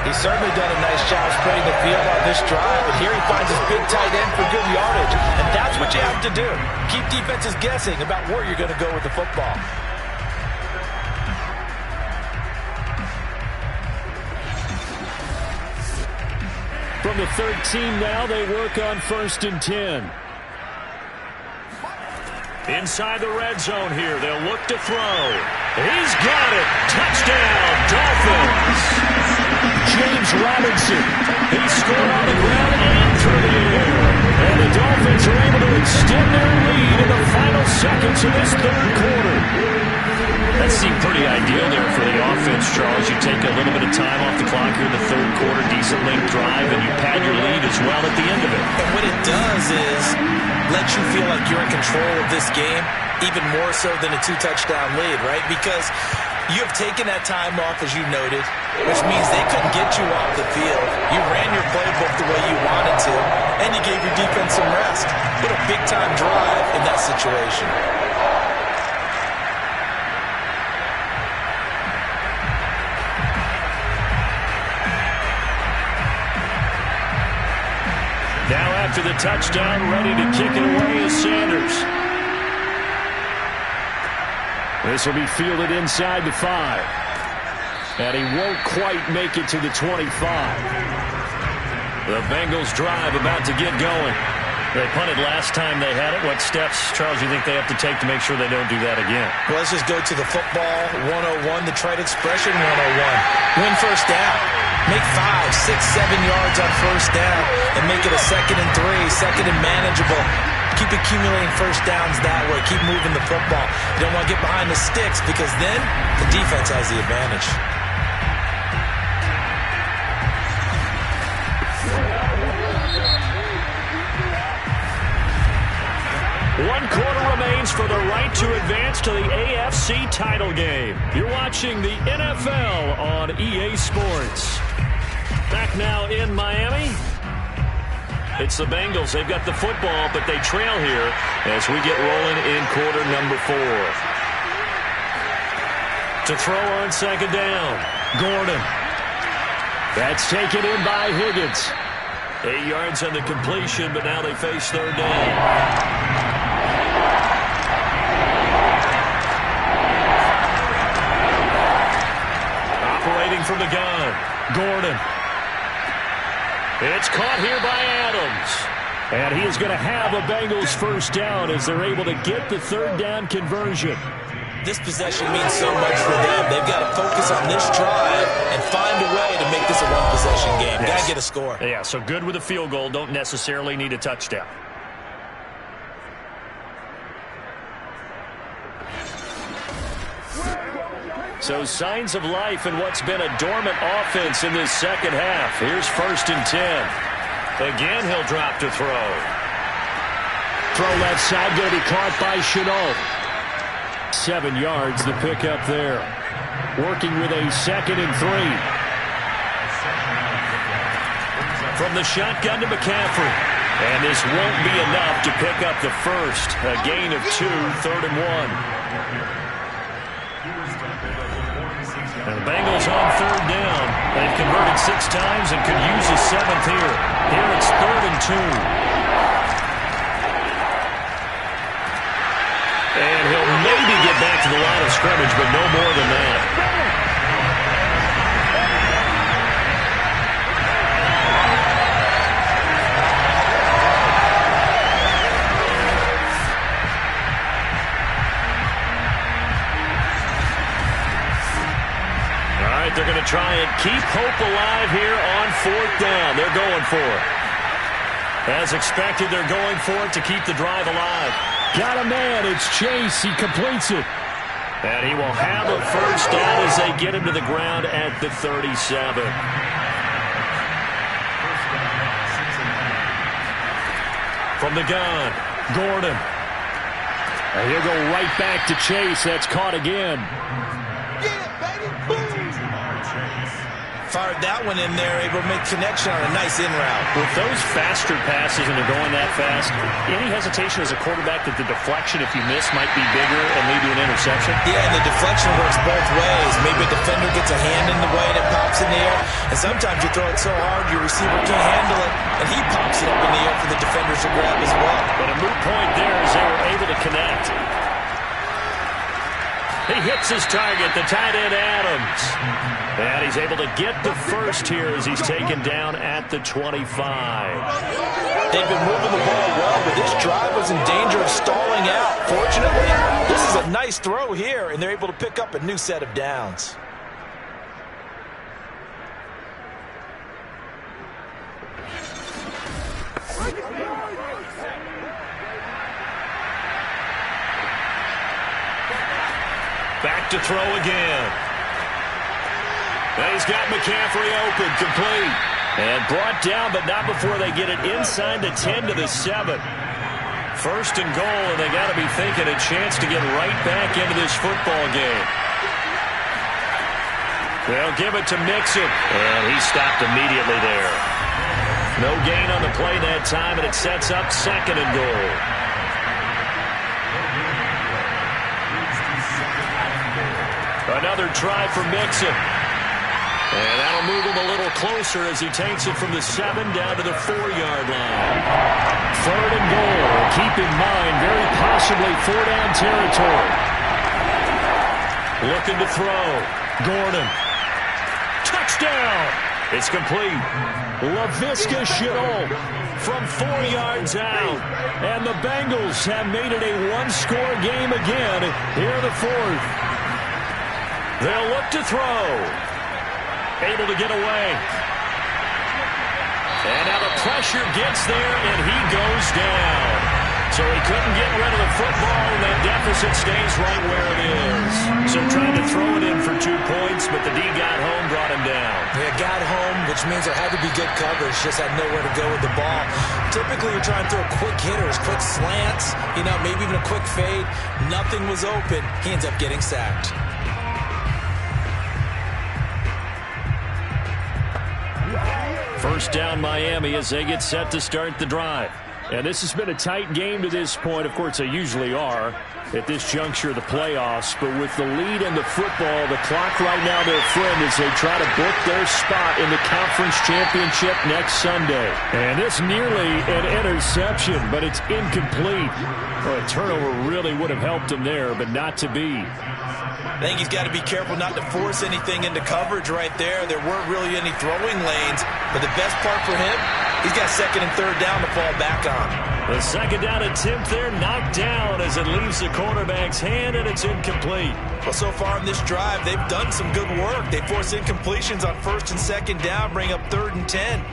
Speaker 3: He's certainly done a nice job spreading the field on this drive, and here he finds his big tight end for good yardage. And that's what you have to do. Keep defenses guessing about where you're going to go with the football.
Speaker 7: From the 13 now, they work on 1st and 10.
Speaker 2: Inside the red zone here, they'll look to throw. He's got it. Touchdown, Dolphins.
Speaker 7: James Robinson.
Speaker 2: He scored on the ground and through the air.
Speaker 7: And the Dolphins are able to extend their lead in the final seconds of this 3rd quarter.
Speaker 2: That seemed pretty ideal there for the offense, Charles. You take a little bit of time off the clock here in the 3rd quarter, decent length drive, and you pad your lead as well at the end of it.
Speaker 4: And what it does is let you feel like you're in control of this game, even more so than a 2-touchdown lead, right? Because you have taken that time off, as you noted, which means they couldn't get you off the field. You ran your playbook the way you wanted to, and you gave your defense some rest. What a big-time drive in that situation.
Speaker 2: Now after the touchdown, ready to kick it away is Sanders.
Speaker 7: This will be fielded inside the 5. And he won't quite make it to the 25.
Speaker 2: The Bengals drive about to get going. They punted last time they had it. What steps, Charles, do you think they have to take to make sure they don't do that again?
Speaker 4: Well, let's just go to the football 101, the trade expression 101. Win 1st down. Make 5, 6, 7 yards on 1st down and make it a 2nd and 3, 2nd and manageable. Keep accumulating 1st downs that way. Keep moving the football. You don't want to get behind the sticks because then the defense has the advantage.
Speaker 2: tonight to advance to the AFC title game. You're watching the NFL on EA Sports. Back now in Miami. It's the Bengals. They've got the football, but they trail here as we get rolling in quarter number 4. To throw on second down, Gordon. That's taken in by Higgins. 8 yards on the completion, but now they face third down. Operating from the gun, Gordon. It's caught here by Adams.
Speaker 7: And he is going to have a Bengals first down as they're able to get the third down conversion.
Speaker 3: This possession means so much for them. They've got to focus on this drive and find a way to make this a one-possession game. Got to get a score.
Speaker 2: Yeah, so good with a field goal. Don't necessarily need a touchdown. So signs of life in what's been a dormant offense in this second half. Here's 1st and 10. Again, he'll drop to throw.
Speaker 7: Throw left side, going to be caught by Chenault. 7 yards, the pickup there. Working with a 2nd and 3.
Speaker 2: From the shotgun to McCaffrey. And this won't be enough to pick up the first. A gain of 2, 3rd and 1. And the Bengals on third down. They've converted 6 times and could use a 7th here. Here it's 3rd and 2. And he'll maybe get back to the line of scrimmage, but no more than that. All right, they're going to try and keep hope alive here on 4th down. They're going for it. As expected, they're going for it to keep the drive alive.
Speaker 7: Got a man. It's Chase. He completes it.
Speaker 2: And he will have a first down as they get him to the ground at the 37. From the gun, Gordon.
Speaker 7: And he'll go right back to Chase. That's caught again.
Speaker 3: Fired that one in there, able to make connection on a nice in route.
Speaker 2: With those faster passes and they're going that fast, any hesitation as a quarterback that the deflection, if you miss, might be bigger and lead to an interception?
Speaker 3: Yeah, and the deflection works both ways. Maybe a defender gets a hand in the way and it pops in the air. And sometimes you throw it so hard your receiver can't handle it, and he pops it up in the air for the defenders to grab as well.
Speaker 2: But a moot point there as they were able to connect. He hits his target, the tight end Adams. And he's able to get the first here as he's taken down at the 25.
Speaker 3: They've been moving the ball well, but this drive was in danger of stalling out. Fortunately, this is a nice throw here, and they're able to pick up a new set of downs.
Speaker 2: Back to throw again. And he's got McCaffrey open, complete. And brought down, but not before they get it inside the 10 to the 7. 1st and goal, and they got to be thinking a chance to get right back into this football game. They'll give it to Mixon, and he stopped immediately there. No gain on the play that time, and it sets up 2nd and goal. Another try for Mixon. And that'll move him a little closer as he takes it from the 7 down to the 4-yard line.
Speaker 7: 3rd and goal. Keep in mind, very possibly 4-down territory.
Speaker 2: Looking to throw. Gordon. Touchdown. It's complete.
Speaker 7: Laviska Shenault
Speaker 2: from 4 yards out.
Speaker 7: And the Bengals have made it a one-score game again here in the 4th.
Speaker 2: They'll look to throw. Able to get away. And now the pressure gets there, and he goes down. So he couldn't get rid of the football, and that deficit stays right where it is. So trying to throw it in for 2 points, but the D got home, brought him down.
Speaker 3: Yeah, got home, which means there had to be good coverage. Just had nowhere to go with the ball. Typically, you're trying to throw quick hitters, quick slants, maybe even a quick fade. Nothing was open. He ends up getting sacked.
Speaker 2: First down, Miami, as they get set to start the drive.
Speaker 7: And this has been a tight game to this point. Of course, they usually are at this juncture of the playoffs. But with the lead in the football, the clock right now their friend as they try to book their spot in the conference championship next Sunday. And this nearly an interception, but it's incomplete. Well, a turnover really would have helped him there, but not to be.
Speaker 4: I think he's got to be careful not to force anything into coverage right there. There weren't really any throwing lanes, but the best part for him, he's got second and third down to fall back on.
Speaker 2: The second down attempt there knocked down as it leaves the quarterback's hand, and it's incomplete.
Speaker 4: Well, so far in this drive, they've done some good work. They force incompletions on first and second down, bring up 3rd and 10.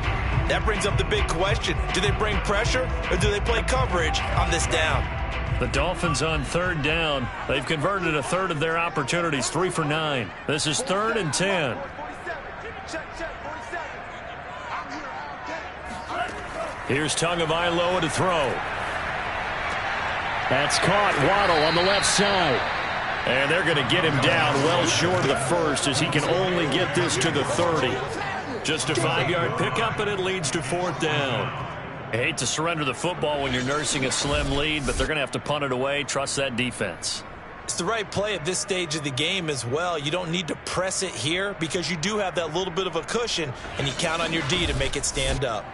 Speaker 4: That brings up the big question. Do they bring pressure, or do they play coverage on this down?
Speaker 2: The Dolphins on 3rd down. They've converted a third of their opportunities, 3 for 9. This is 3rd and 10. Here's Tagovailoa to throw.
Speaker 7: That's caught. Waddle on the left side.
Speaker 2: And they're going to get him down well short of the first as he can only get this to the 30. Just a 5-yard pickup, and it leads to 4th down. I hate to surrender the football when you're nursing a slim lead, but they're going to have to punt it away. Trust that defense.
Speaker 3: It's the right play at this stage of the game as well. You don't need to press it here because you do have that little bit of a cushion, and you count on your D to make it stand up.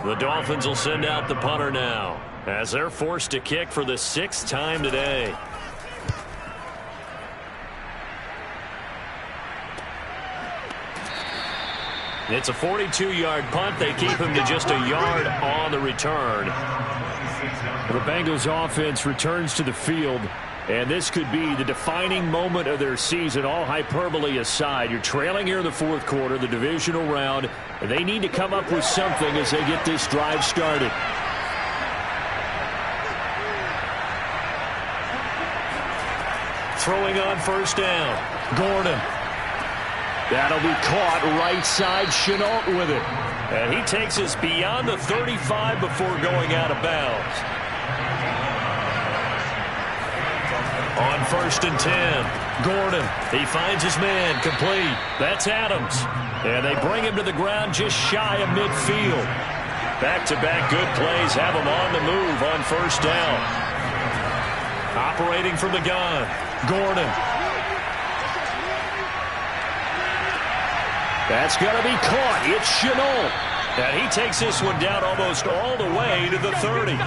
Speaker 2: The Dolphins will send out the punter now as they're forced to kick for the 6th time today. It's a 42-yard punt. They keep him to just a yard on the return.
Speaker 7: The Bengals offense returns to the field, and this could be the defining moment of their season, all hyperbole aside. You're trailing here in the 4th quarter, the divisional round, and they need to come up with something as they get this drive started.
Speaker 2: Throwing on 1st down. Gordon.
Speaker 7: That'll be caught right side. Chenault with it.
Speaker 2: And he takes us beyond the 35 before going out of bounds. On 1st and 10. Gordon. He finds his man. Complete. That's Adams. And they bring him to the ground just shy of midfield. Back-to-back good plays have him on the move on 1st down. Operating from the gun. Gordon.
Speaker 7: That's going to be caught. It's Chenault.
Speaker 2: And he takes this one down almost all the way to the 30.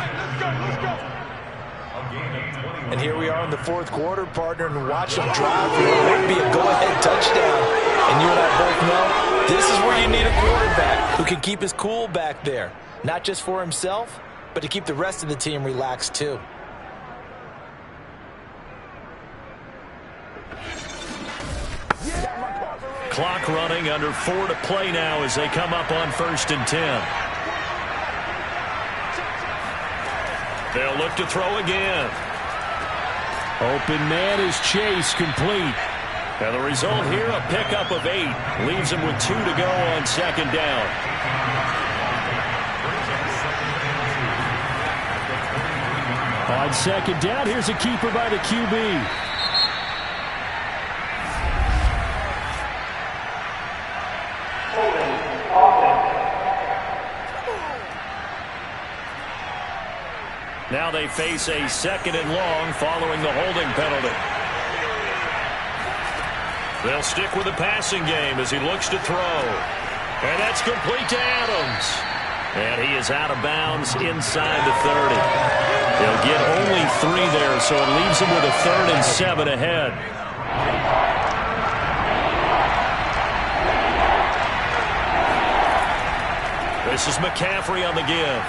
Speaker 3: And here we are in the 4th quarter, partner, and watch him drive. It might be a go-ahead touchdown. And you and I both know this is where you need a quarterback who can keep his cool back there. Not just for himself, but to keep the rest of the team relaxed too.
Speaker 2: Clock running, under 4 to play now as they come up on 1st and 10. They'll look to throw again.
Speaker 7: Open man is Chase, complete.
Speaker 2: And the result here, a pickup of 8. Leaves him with 2 to go on 2nd down.
Speaker 7: On 2nd down, here's a keeper by the QB.
Speaker 2: Now they face a 2nd and long following the holding penalty. They'll stick with the passing game as he looks to throw. And that's complete to Adams. And he is out of bounds inside the 30. They'll get only 3 there, so it leaves him with a 3rd and 7 ahead. This is McCaffrey on the give.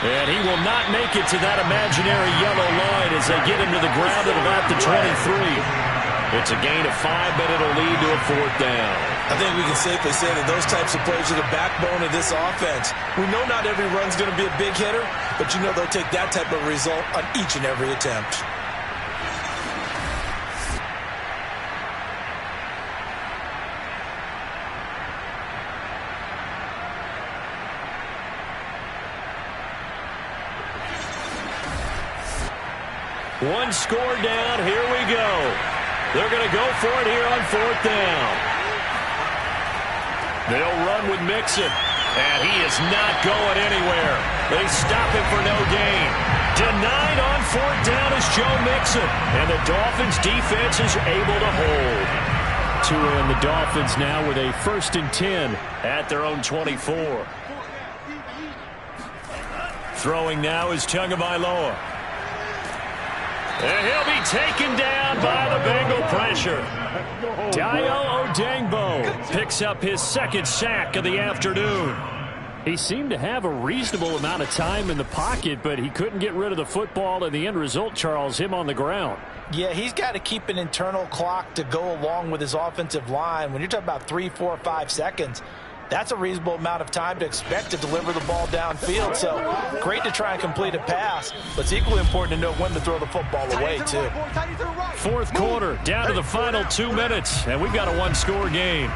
Speaker 2: And he will not make it to that imaginary yellow line as they get him to the ground at about the 23. It's a gain of 5, but it'll lead to a 4th down.
Speaker 3: I think we can safely say that those types of plays are the backbone of this offense. We know not every run's going to be a big hitter, but you know they'll take that type of result on each and every attempt.
Speaker 2: One score down. Here we go. They're going to go for it here on 4th down. They'll run with Mixon, and he is not going anywhere. They stop him for no gain. Denied on 4th down is Joe Mixon, and the Dolphins defense is able to hold.
Speaker 7: Tua and the Dolphins now with a 1st and 10
Speaker 2: at their own 24. Throwing now is Tagovailoa. And he'll be taken down by the Bengal pressure.
Speaker 7: Dayo Odangbo picks up his 2nd sack of the afternoon. He seemed to have a reasonable amount of time in the pocket, but he couldn't get rid of the football, and the end result, Charles, him on the ground.
Speaker 3: Yeah, he's got to keep an internal clock to go along with his offensive line. When you're talking about 3, 4, 5 seconds, that's a reasonable amount of time to expect to deliver the ball downfield. So great to try and complete a pass, but it's equally important to know when to throw the football away, too.
Speaker 7: 4th quarter, down to the final 2 minutes, and we've got a 1-score game.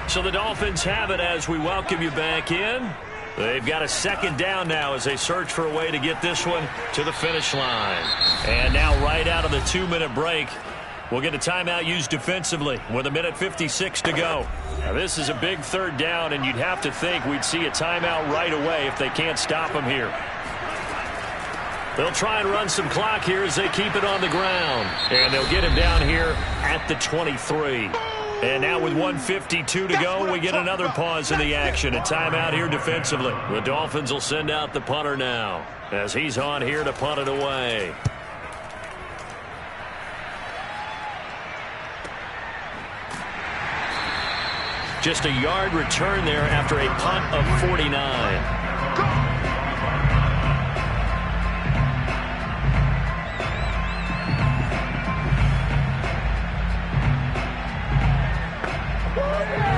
Speaker 2: So the Dolphins have it as we welcome you back in. They've got a 2nd down now as they search for a way to get this one to the finish line. And now right out of the 2-minute break, we'll get a timeout used defensively with 1:56 to go. Now this is a big 3rd down, and you'd have to think we'd see a timeout right away if they can't stop them here. They'll try and run some clock here as they keep it on the ground. And they'll get him down here at the 23. And now with 1:52 to go, we get another pause in the action. A timeout here defensively. The Dolphins will send out the punter now as he's on here to punt it away. Just a yard return there after a punt of 49.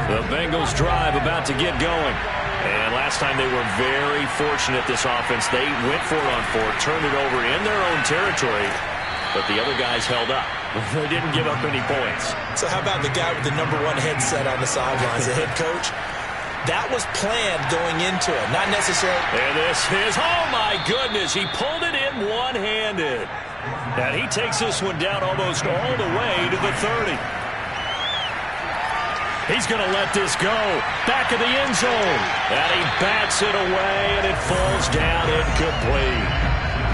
Speaker 2: The Bengals drive about to get going. And last time they were very fortunate, this offense. They went for it on 4th, turned it over in their own territory, but the other guys held up. They didn't give up any points.
Speaker 3: So how about the guy with the #1 headset on the sidelines, the head coach? That was planned going into it, not necessarily.
Speaker 2: And this is, oh my goodness, he pulled it in one-handed. And he takes this one down almost all the way to the 30. He's going to let this go. Back of the end zone. And he bats it away, and it falls down incomplete.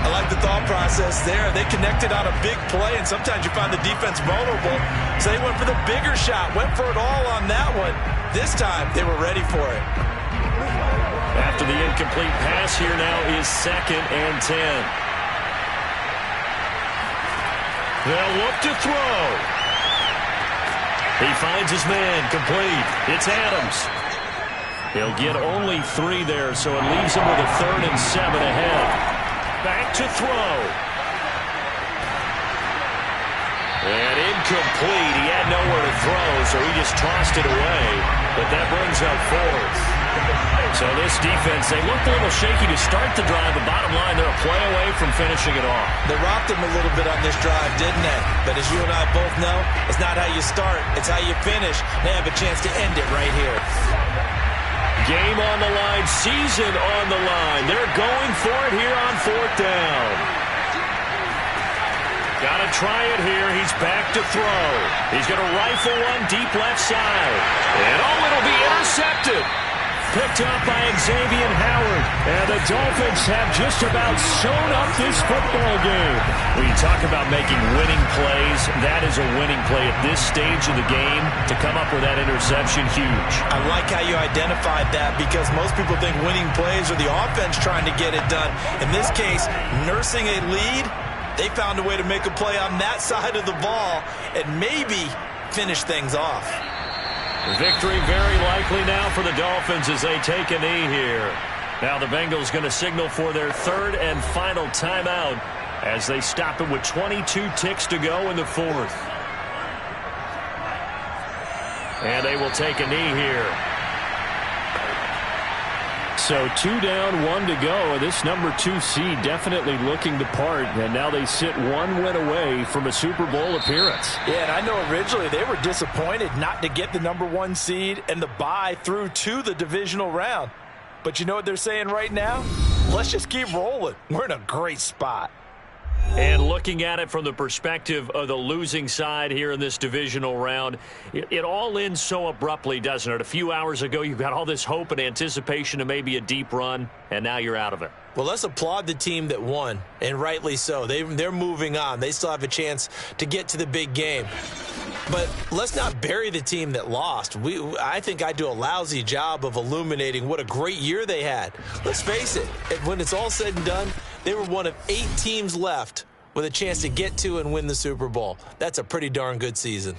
Speaker 3: I like the thought process there. They connected on a big play, and sometimes you find the defense vulnerable. So they went for the bigger shot, went for it all on that one. This time, they were ready for it.
Speaker 2: After the incomplete pass here now is 2nd and 10. They'll look to throw. He finds his man, complete. It's Adams. He'll get only 3 there, so it leaves him with a 3rd and 7 ahead. Back to throw. And incomplete. He had nowhere to throw, so he just tossed it away. But that brings up 4th. So this defense, they looked a little shaky to start the drive, but bottom line, they're a play away from finishing it off.
Speaker 3: They rocked him a little bit on this drive, didn't they? But as you and I both know, it's not how you start, it's how you finish. They have a chance to end it right here.
Speaker 2: Game on the line, season on the line. They're going for it here on 4th down. Got to try it here. He's back to throw. He's going to rifle one deep left side. And oh, it'll be intercepted. Picked up by Xavier Howard. And the Dolphins have just about sewn up this football game. When you talk about making winning plays, that is a winning play at this stage of the game. To come up with that interception, huge.
Speaker 3: I like how you identified that, because most people think winning plays are the offense trying to get it done. In this case, nursing a lead, they found a way to make a play on that side of the ball and maybe finish things off.
Speaker 2: Victory very likely now for the Dolphins as they take a knee here. Now the Bengals going to signal for their 3rd and final timeout as they stop it with 22 ticks to go in the 4th. And they will take a knee here.
Speaker 7: So 2 down, 1 to go. This number 2 seed definitely looking the part. And now they sit 1 win away from a Super Bowl appearance.
Speaker 3: Yeah, and I know originally they were disappointed not to get the number 1 seed and the bye through to the divisional round. But you know what they're saying right now? Let's just keep rolling. We're in a great spot.
Speaker 2: And looking at it from the perspective of the losing side here in this divisional round, it all ends so abruptly, doesn't it? A few hours ago, you got all this hope and anticipation of maybe a deep run, and now you're out of it.
Speaker 3: Well, let's applaud the team that won, and rightly so. They're moving on. They still have a chance to get to the big game. But let's not bury the team that lost. I think I do a lousy job of illuminating what a great year they had. Let's face it, when it's all said and done, they were one of 8 teams left with a chance to get to and win the Super Bowl. That's a pretty darn good season.